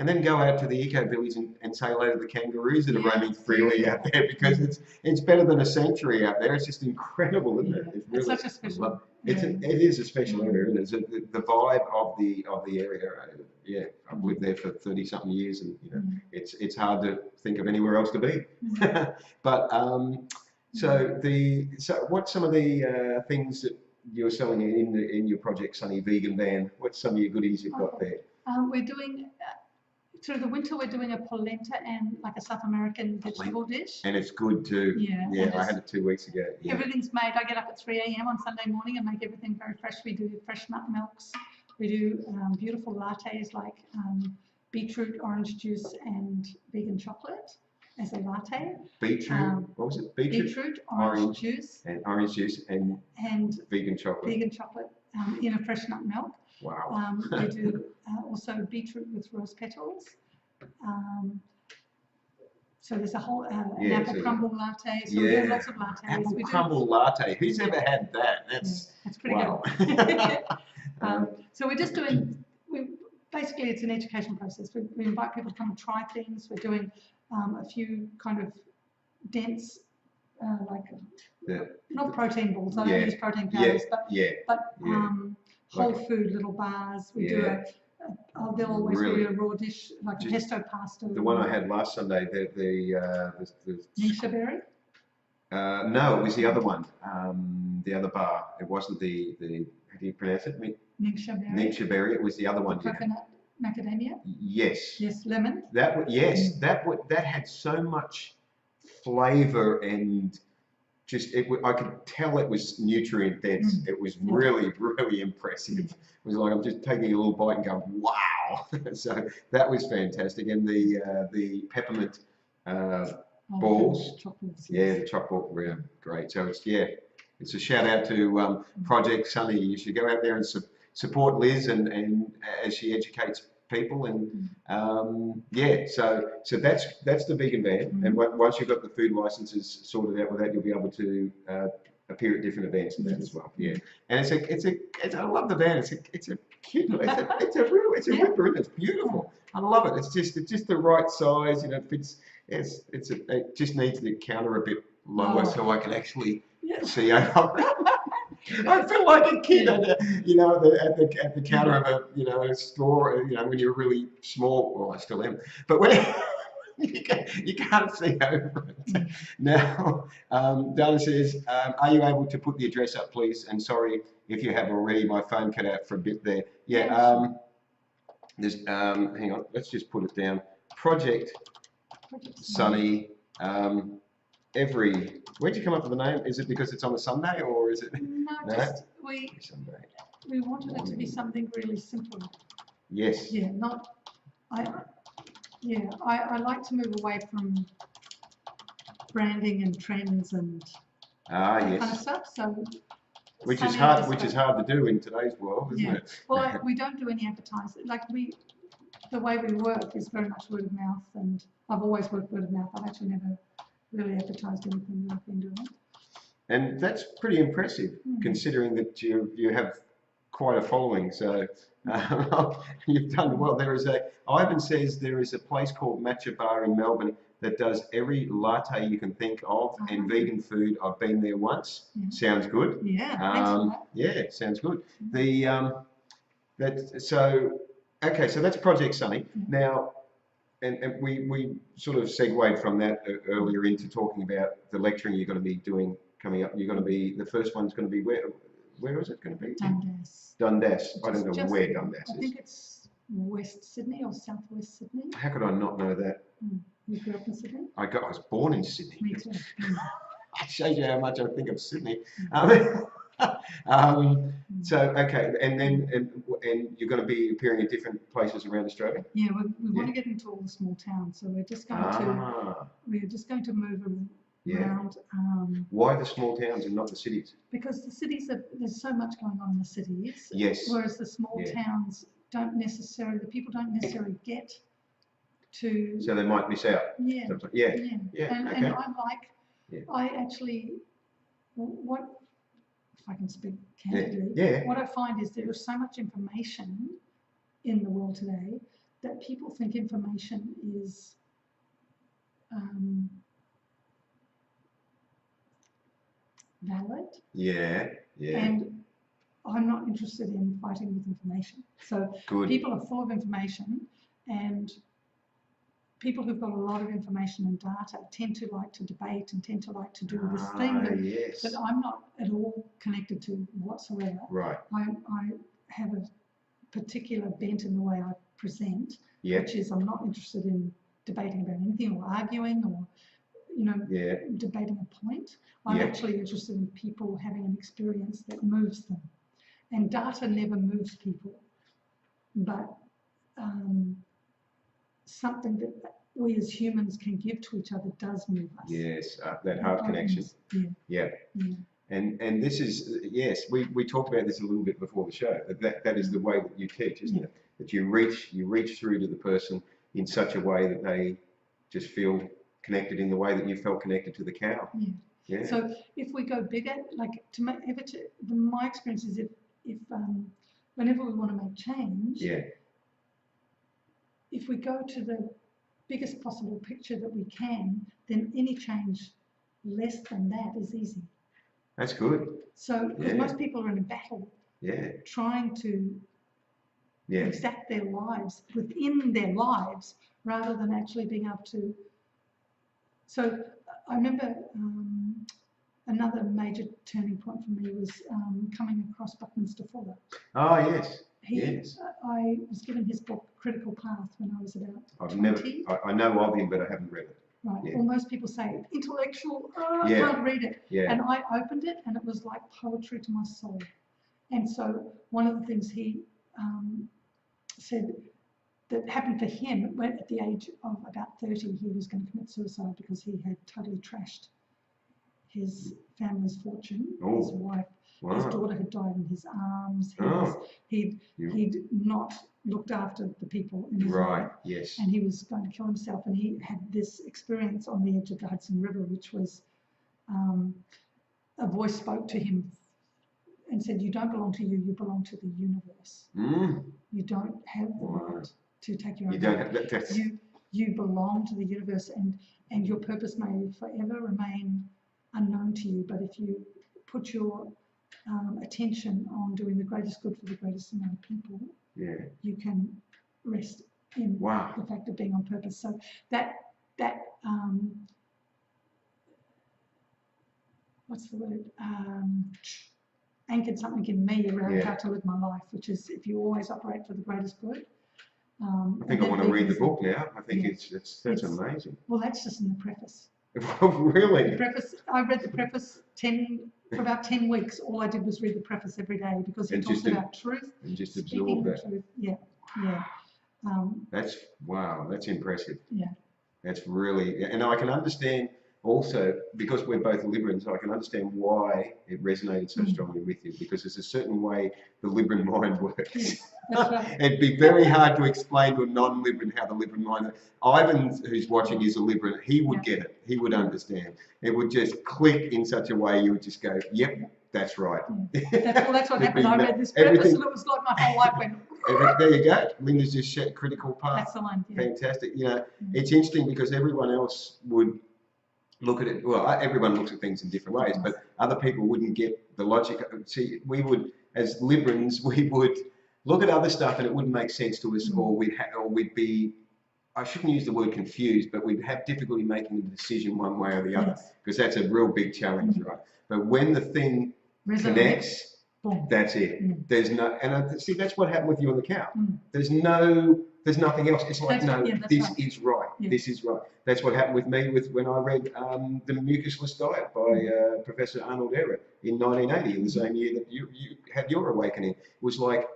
and then go out to the eco village and say hello to the kangaroos that are roaming freely out there, because it's better than a sanctuary out there. It's just incredible, isn't it? It's really, such a special. It is a special area, isn't it? The vibe of the area. I've lived there for 30-something years, and it's hard to think of anywhere else to be. But So what's some of the things that you're selling in your Project Sunny vegan van? What's some of your goodies you've got there? We're doing through the winter. We're doing a polenta and like a South American vegetable dish. And it's good too. Yeah, I had it 2 weeks ago. Yeah. Everything's made. I get up at 3 a.m. on Sunday morning and make everything very fresh. We do fresh nut milks. We do beautiful lattes like beetroot, orange juice, and vegan chocolate as a latte. Beetroot, what was it? Beetroot, orange juice. And orange juice and vegan chocolate. Vegan chocolate in a fresh nut milk. Wow. We do also beetroot with rose petals. So there's a whole an apple crumble latte. So we do lots of lattes. Apple crumble latte. Who's ever had that? That's pretty good. So we're just doing. Basically, it's an education process. We invite people to come and try things. We're doing a few kind of dense, not protein balls. I don't use protein powders, but whole food little bars. We do there'll always be a raw dish like a pesto pasta. The one I had last Sunday, the Nisha berry. No, it was the other one, the other bar. It wasn't the do you pronounce it? Ningxia Ningxia. It was the other one. Coconut macadamia. Yes. Yes, lemon. Yes, that had so much flavour and just I could tell it was nutrient dense. It was really, really impressive. It was like I'm just taking a little bite and going, wow. So that was fantastic. And the peppermint balls, the chocolate ball, yeah, great. So it's a shout out to Project Sunny. You should go out there and support Liz and as she educates people and so that's the vegan van. And once you've got the food licenses sorted out with that, you'll be able to appear at different events and that as well. Yeah, and it's I love the van. It's a cute, it's a ripper, and it's beautiful. I love it. It's just the right size. You know, fits. It just needs the counter a bit lower so I can actually see over. I feel like a kid at the counter of a store. When you're really small. Well, I still am, but when you can't see over it. Now, Donna says, "Are you able to put the address up, please?" And sorry if you have already. My phone cut out for a bit there. Yeah. There's hang on. Let's just put it down. Project Sunny. Where'd you come up with the name? Is it because it's on a Sunday or is it? No, just we wanted it to be something really simple. Yes. Yeah, I like to move away from branding and trends and that kind of stuff. So which is hard to do in today's world, isn't it? Well, we don't do any advertising. The way we work is very much word of mouth, and I've always worked word of mouth. I've actually never really advertised anything that I've been doing. And that's pretty impressive, considering that you have quite a following. So you've done well. Ivan says there is a place called Matcha Bar in Melbourne that does every latte you can think of and vegan food. I've been there once. Sounds good. Yeah. Thanks for that. Yeah, sounds good. So that's Project Sunny. Now. And we sort of segued from that earlier into talking about the lecturing you're going to be doing coming up. You're going to be, the first one's going to be where is it going to be? Dundas. I don't know where Dundas is. I think it's West Sydney or Southwest Sydney. How could I not know that? You grew up in Sydney? I was born in Sydney. Me too. It shows you how much I think of Sydney. So okay, and you're going to be appearing in different places around Australia. Yeah, we want to get into all the small towns, so we're just going to move around. Why the small towns and not the cities? Because the cities there's so much going on in the cities. Yes. Whereas the small towns the people don't necessarily get to. So they might miss out. Yeah. And I actually if I can speak candidly, what I find is there is so much information in the world today that people think information is valid. Yeah. And I'm not interested in fighting with information. So people are full of information, and people who've got a lot of information and data tend to like to debate and tend to like to do this thing that I'm not at all connected to whatsoever. Right. I have a particular bent in the way I present, which is I'm not interested in debating about anything or arguing or debating a point. I'm actually interested in people having an experience that moves them. And data never moves people, but something that we as humans can give to each other does move us. Yes, that heart connection. Yeah. And this is, we talked about this a little bit before the show. That is the way that you teach, isn't it? That you reach through to the person in such a way that they just feel connected in the way that you felt connected to the cow. Yeah. So if we go bigger, my experience is if whenever we want to make change, if we go to the biggest possible picture that we can, then any change less than that is easy. That's good. So, because most people are in a battle, trying to exact their lives within their lives, rather than actually being able to. So, I remember another major turning point for me was coming across Buckminster Fuller. Oh, yes. I was given his book Critical Path when I was about I've 20. I know of him, but I haven't read it. Right. Yeah. Well, most people say intellectual. I Yeah. can't read it. Yeah. And I opened it, and it was like poetry to my soul. And so one of the things he said that happened for him when at the age of about 30, he was going to commit suicide because he had totally trashed his family's fortune. Oh. His wife, Wow. his daughter had died in his arms. He'd not looked after the people in his life. Yes. And he was going to kill himself. And he had this experience on the edge of the Hudson River, which was a voice spoke to him and said, "You don't belong to you, you belong to the universe. You don't have the right to take your own life. You belong to the universe, and your purpose may forever remain unknown to you. But if you put your attention on doing the greatest good for the greatest amount of people, you can rest in the fact of being on purpose." So that what's the word? Anchored something in me around how to live my life, which is if you always operate for the greatest good. I think I want to read the book now. I think that's amazing. Well, that's just in the preface. Really? The preface. I read the preface for about 10 weeks. All I did was read the preface every day because it talks about truth. And just absorb that. Truth. Yeah. That's impressive. Yeah. That's really, and I can understand also, because we're both Liberals, I can understand why it resonated so strongly with you, because there's a certain way the Liberal mind works. Yes, that's right. It'd be very hard to explain to a non-Liberal how the Liberal mind works. Ivan, who's watching, is a Liberal. He would get it. He would understand. It would just click in such a way you would just go, yep, that's right. That's what happened. I read this preface and it was like my whole life went. There you go. Linda's just shared Critical Path. That's the one. Yeah. Fantastic. You know, it's interesting because everyone else would look at it. Well, everyone looks at things in different ways, but other people wouldn't get the logic. See, we would, as Liberals, we would look at other stuff and it wouldn't make sense to us, or we'd be. I shouldn't use the word confused, but we'd have difficulty making a decision one way or the other, because that's a real big challenge, right? But when the thing connects, that's it. There's no, and see, that's what happened with you and the cow. There's nothing else. It's like, this is right. Yeah. This is right. That's what happened with me when I read The Mucusless Diet by Professor Arnold Ehret in 1980, in the same year that you had your awakening. It was like,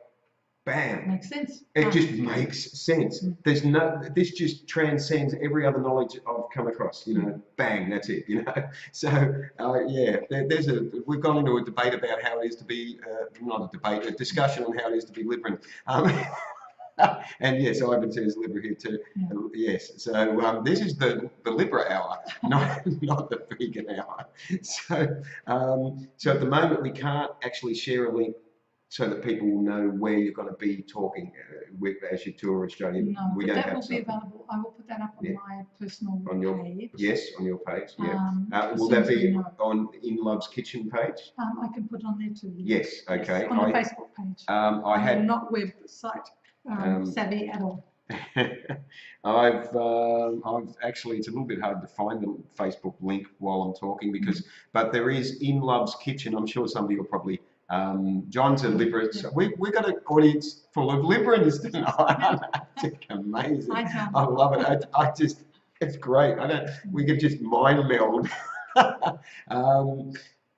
bam. Makes sense. It just makes sense. This just transcends every other knowledge I've come across, you know, bang, that's it, you know. So, we've gone into a debate about how it is to be, not a debate, a discussion on how it is to be Liberal. And yes, Ivan says Libra here too. Yes, so this is the Libra hour, not the vegan hour. So at the moment we can't actually share a link so that people will know where you're going to be talking as you tour Australia. No, but that will be available. I will put that up on my personal page. Yes, on your page. Yeah. Will that be on In Love's Kitchen page? I can put it on there too. Yes. Okay. Yes, on the Facebook page. I'm not website savvy at all. I've actually, it's a little bit hard to find the Facebook link while I'm talking but there is In Love's Kitchen. I'm sure somebody will probably. John's a Liberal. So we've got an audience full of Liberals tonight. It's amazing. I love it. It's great. We could just mind meld.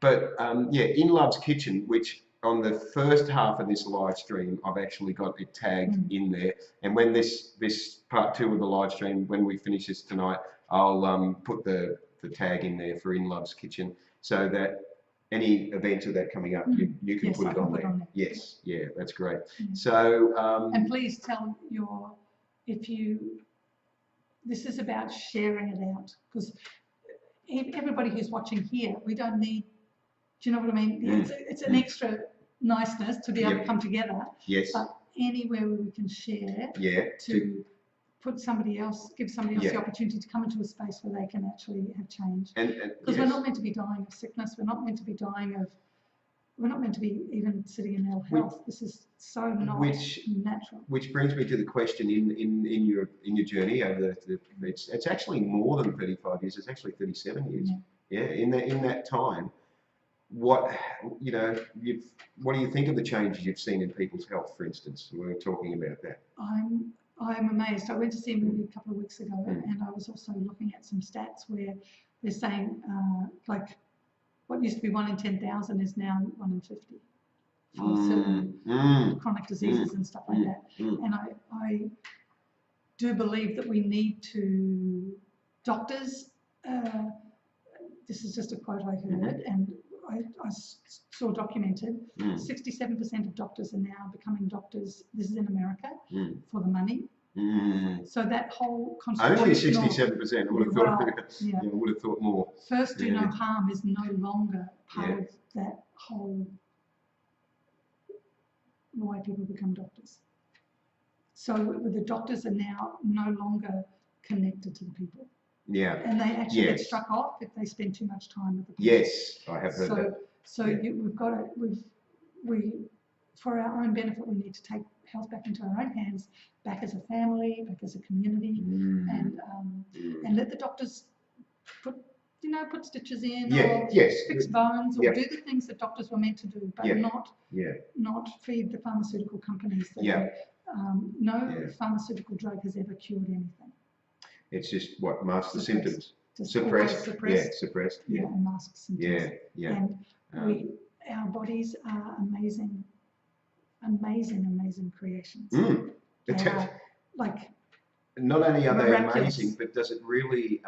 In Love's Kitchen, which on the first half of this live stream, I've actually got it tagged in there. And when this part 2 of the live stream, when we finish this tonight, I'll put the tag in there for In Love's Kitchen, so that any events of that coming up, you can put it on there. Yes, yeah, that's great. So and please tell this is about sharing it out, because everybody who's watching here, we don't need. Do you know what I mean? It's an extra niceness to be able to come together. Yes. But anywhere where we can share. To put somebody else, give somebody else the opportunity to come into a space where they can actually have change. Because we're not meant to be dying of sickness. We're not meant to be even sitting in ill health. This is so not natural. Which brings me to the question in your journey over it's actually more than 35 years. It's actually 37 years. Yeah. In that time, what what do you think of the changes you've seen in people's health, for instance? We were talking about that. I'm amazed. I went to see a movie a couple of weeks ago, and I was also looking at some stats where they're saying like what used to be 1 in 10,000 is now 1 in 50 for certain chronic diseases and stuff like that. And I do believe that we need to, doctors, this is just a quote I heard, and I saw documented, 67% of doctors are now becoming doctors, this is in America, for the money. So that whole only 67%. I would have thought. Yeah. I would have thought more. First, do no harm is no longer part of that whole why people become doctors. So the doctors are now no longer connected to the people. Yeah. And they actually get struck off if they spend too much time with the people. Yes, I have heard that. So we've got to, for our own benefit, we need to take health back into our own hands, back as a family, back as a community, and let the doctors put stitches in, or fix bones, or do the things that doctors were meant to do, but not feed the pharmaceutical companies. No pharmaceutical drug has ever cured anything. It's just what masks the symptoms. Suppressed. Suppressed. And masks symptoms. And our bodies are amazing creations. They are, like, not only are they miraculous. amazing, but does it really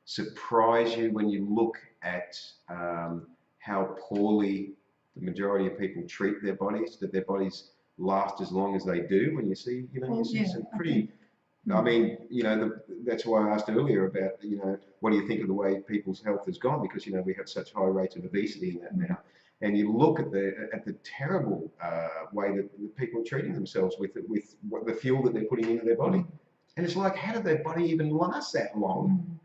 surprise you when you look at how poorly the majority of people treat their bodies, that their bodies last as long as they do? When you see, some pretty. I mean, that's why I asked earlier about, what do you think of the way people's health has gone? Because, we have such high rates of obesity in that now. And you look at the terrible way that people are treating themselves with the fuel that they're putting into their body. And it's like, how did their body even last that long?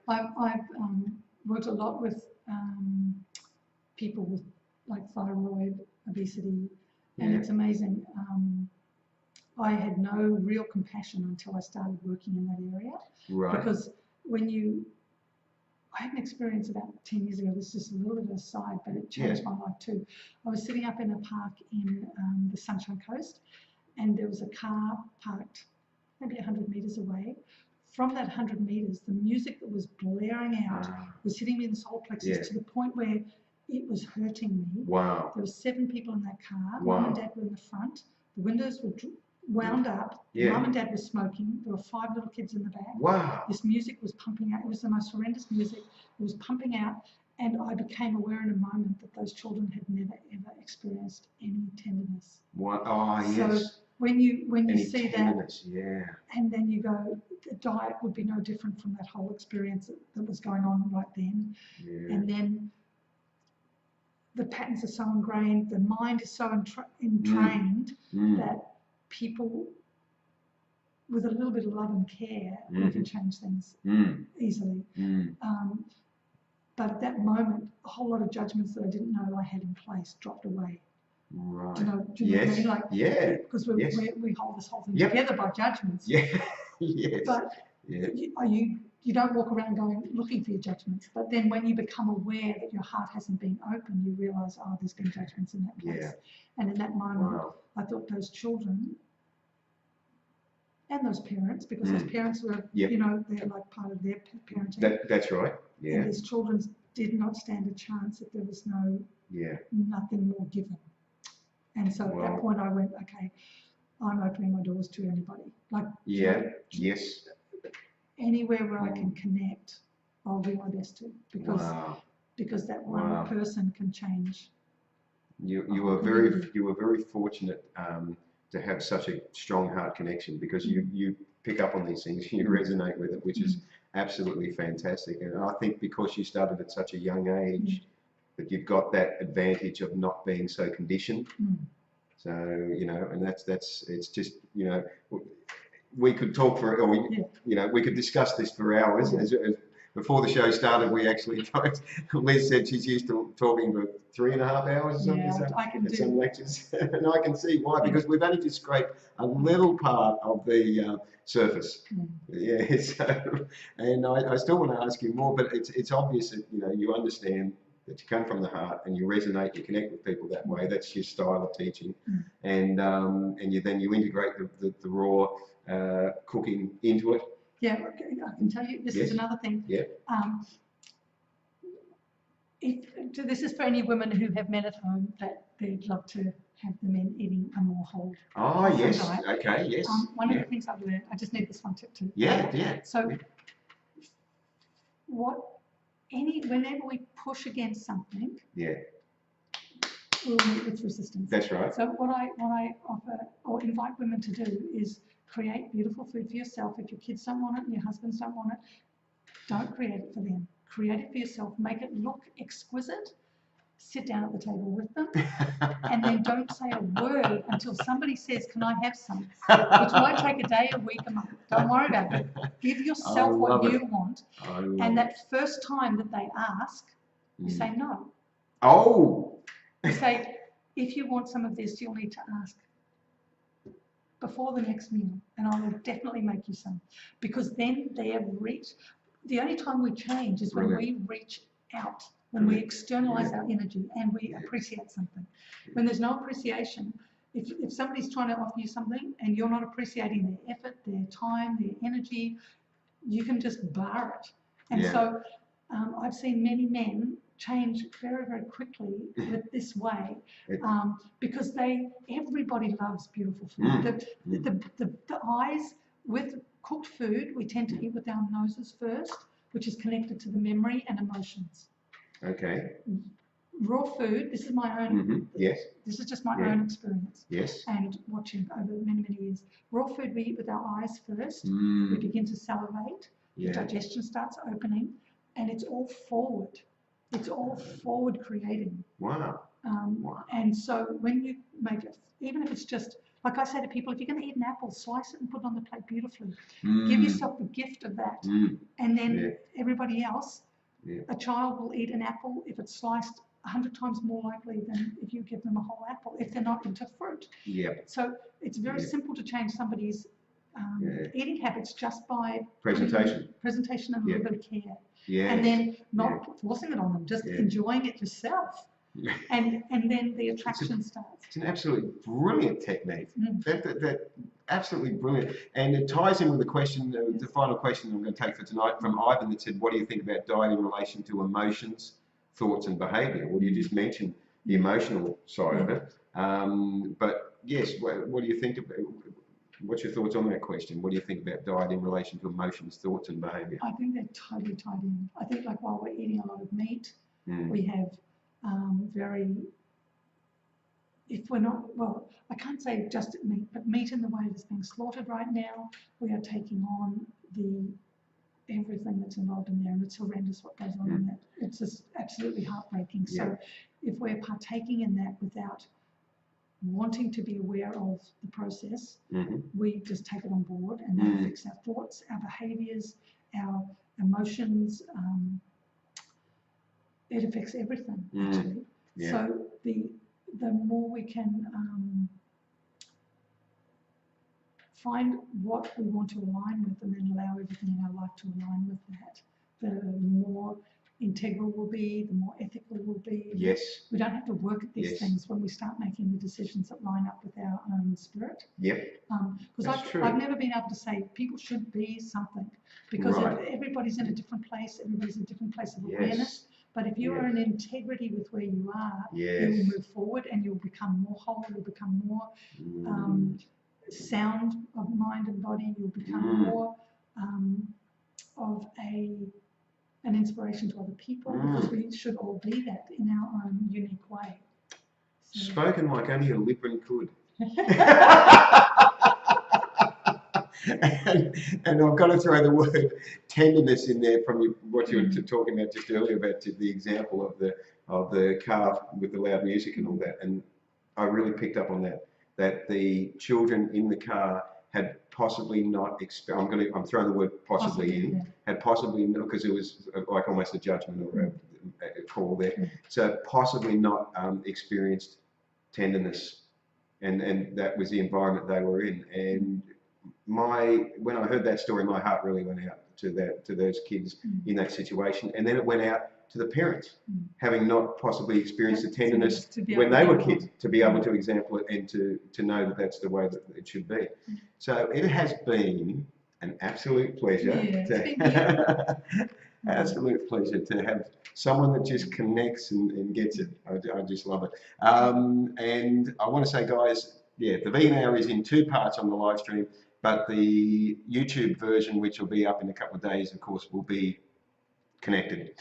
I've worked a lot with people with like thyroid, obesity, and it's amazing. I had no real compassion until I started working in that area. Right. Because I had an experience about 10 years ago, this is just a little bit of an aside, but it changed my life too. I was sitting up in a park in the Sunshine Coast, and there was a car parked maybe 100 metres away. From that 100 metres, the music that was blaring out was hitting me in the solar plexus to the point where it was hurting me. Wow. There were 7 people in that car. Mum and Dad were in the front. The windows were wound up. Mum and Dad were smoking. There were 5 little kids in the back. Wow. This music was pumping out. It was the most horrendous music. It was pumping out, and I became aware in a moment that those children had never ever experienced any tenderness. What? Oh, yes. So when you see that, and then you go, the diet would be no different from that whole experience that was going on right then. And then the patterns are so ingrained, the mind is so entrained that people with a little bit of love and care we can change things easily. But at that moment, a whole lot of judgments that I didn't know I had in place dropped away. Right. Do you know what I mean? Like, because we hold this whole thing together by judgments. But you don't walk around looking for your judgments. But then when you become aware that your heart hasn't been open, you realise, there's been judgments in that place. And in that moment, I thought those children and those parents, because those parents were, they're like part of their parenting. That's right. Yeah. And these children did not stand a chance if there was nothing more given. And so at that point I went, okay, I'm opening my doors to anybody. Like, anywhere where I can connect, I'll do my best to, because that one person can change. You were very fortunate to have such a strong heart connection, because you pick up on these things, you resonate with it, which is absolutely fantastic. And I think because you started at such a young age, that you've got that advantage of not being so conditioned. So, and it's just, we could talk we could discuss this for hours. Before the show started, we actually Liz said she's used to talking for 3.5 hours or something. I can do some lectures. And I can see why, because we've only just scraped a little part of the surface. So, and I still want to ask you more, but it's obvious that, you understand that you come from the heart and you resonate, you connect with people that way. That's your style of teaching, and then you integrate the raw cooking into it. Yeah, I can tell you, this is another thing. Yeah. This is for any women who have men at home that they'd love to have the men eating a more whole yes, diet. okay, yes. One of the things I've learned, I just need this one tip too. Yeah. So whenever we push against something, we'll meet with resistance. That's right. So what I offer or invite women to do is create beautiful food for yourself. If your kids don't want it and your husbands don't want it, don't create it for them. Create it for yourself. Make it look exquisite. Sit down at the table with them, and then don't say a word until somebody says, "Can I have some?" Which might take a day, a week, a month. Don't worry about it. Give yourself what you want, and that first time that they ask, you say no. Oh. You say, "If you want some of this, you'll need to ask before the next meal, and I will definitely make you some," because then they have reached. The only time we change is when we reach out, when we externalize our energy and we appreciate something. When there's no appreciation, if somebody's trying to offer you something and you're not appreciating their effort, their time, their energy, you can just bar it. And so I've seen many men change very, very quickly with this way, because everybody loves beautiful food. The eyes with cooked food, we tend to eat with our noses first, which is connected to the memory and emotions. Okay. Raw food, this is my own, this is just my own experience. Yes. And watching over many, many years. Raw food we eat with our eyes first. We begin to salivate. The digestion starts opening, and it's all forward. It's all forward creating. Wow. And so when you make it, even if it's just, like I say to people, if you're going to eat an apple, slice it and put it on the plate beautifully. Give yourself the gift of that. And then everybody else, a child will eat an apple if it's sliced 100 times more likely than if you give them a whole apple, if they're not into fruit. So it's very simple to change somebody's eating habits just by presentation and a little bit of care. And then not forcing it on them, just enjoying it yourself. And then the attraction starts. It's an absolutely brilliant technique. That absolutely brilliant. And it ties in with the question, the final question I'm going to take for tonight from Ivan, that said, what do you think about diet in relation to emotions, thoughts and behaviour? Well, you just mentioned the emotional side of it. But yes, what do you think about, what's your thoughts on that question? What do you think about diet in relation to emotions, thoughts and behaviour? I think they're totally tied in. I think like while we're eating a lot of meat, we have if we're not, well, I can't say just meat, but meat in the way that's being slaughtered right now, we are taking on everything that's involved in there, and it's horrendous what goes on in that. It's just absolutely heartbreaking. So if we're partaking in that without wanting to be aware of the process, we just take it on board, and that affects our thoughts, our behaviours, our emotions. It affects everything, actually. So the more we can find what we want to align with, and then allow everything in our life to align with that, the more integral we'll be, the more ethical we'll be. Yes. We don't have to work at these things when we start making the decisions that line up with our own spirit. Because I've never been able to say people should be something, because everybody's in a different place, everybody's in a different place of awareness. But if you are in integrity with where you are, you will move forward, and you'll become more whole, you'll become more sound of mind and body, you'll become more of an inspiration to other people, because we should all be that in our own unique way. So. Spoken like only a Libran could. and I've got to throw the word tenderness in there from what you were talking about just earlier, about the example of the car with the loud music and all that. And I really picked up on that the children in the car had possibly not, I'm throwing the word possibly in, had possibly, because it was like almost a judgment or a call there, so possibly not experienced tenderness, and that was the environment they were in. And when I heard that story, my heart really went out to those kids in that situation, and then it went out to the parents, having not possibly experienced the tenderness to be when able they to were example. kids, to be able to example it and to know that that's the way that it should be. So it has been an absolute pleasure. Yeah, it's been Absolute pleasure to have someone that just connects and gets it. I just love it. And I want to say, guys, yeah, the Vegan Hour is in 2 parts on the live stream, but the YouTube version, which will be up in a couple of days, of course, will be connected.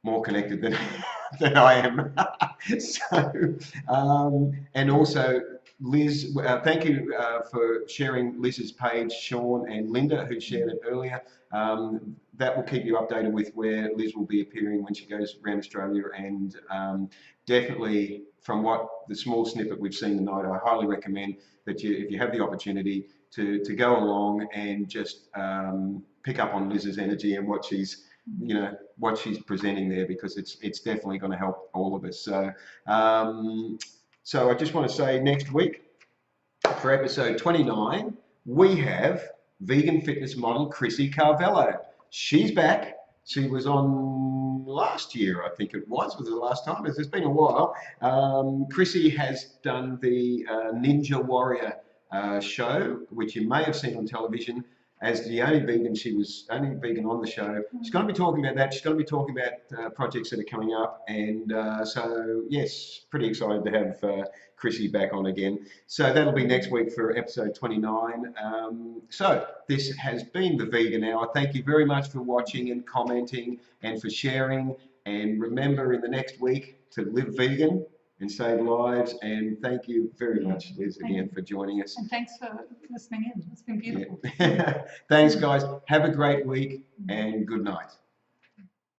More connected than, than I am. So, and also, Liz, thank you for sharing Liz's page, Sean and Linda, who shared it earlier. That will keep you updated with where Liz will be appearing when she goes around Australia. And definitely, from what the small snippet we've seen tonight, I highly recommend that you, if you have the opportunity, to go along and just pick up on Liz's energy and what she's, you know, what she's presenting there, because it's definitely going to help all of us. So, so I just want to say, next week for episode 29, we have vegan fitness model Chrissy Carvello. She's back. She was on last year, I think it was the last time. It's been a while. Chrissy has done the Ninja Warrior show, which you may have seen on television. As the only vegan, she was only vegan on the show. She's going to be talking about that. She's going to be talking about projects that are coming up. And so, yes, pretty excited to have Chrissy back on again. So that'll be next week for episode 29. So this has been the Vegan Hour. Thank you very much for watching and commenting and for sharing. And remember, in the next week, to live vegan and save lives. And thank you very much, Liz, again for joining us. And thanks for listening in. It's been beautiful. Yeah. Thanks, guys. Have a great week and good night.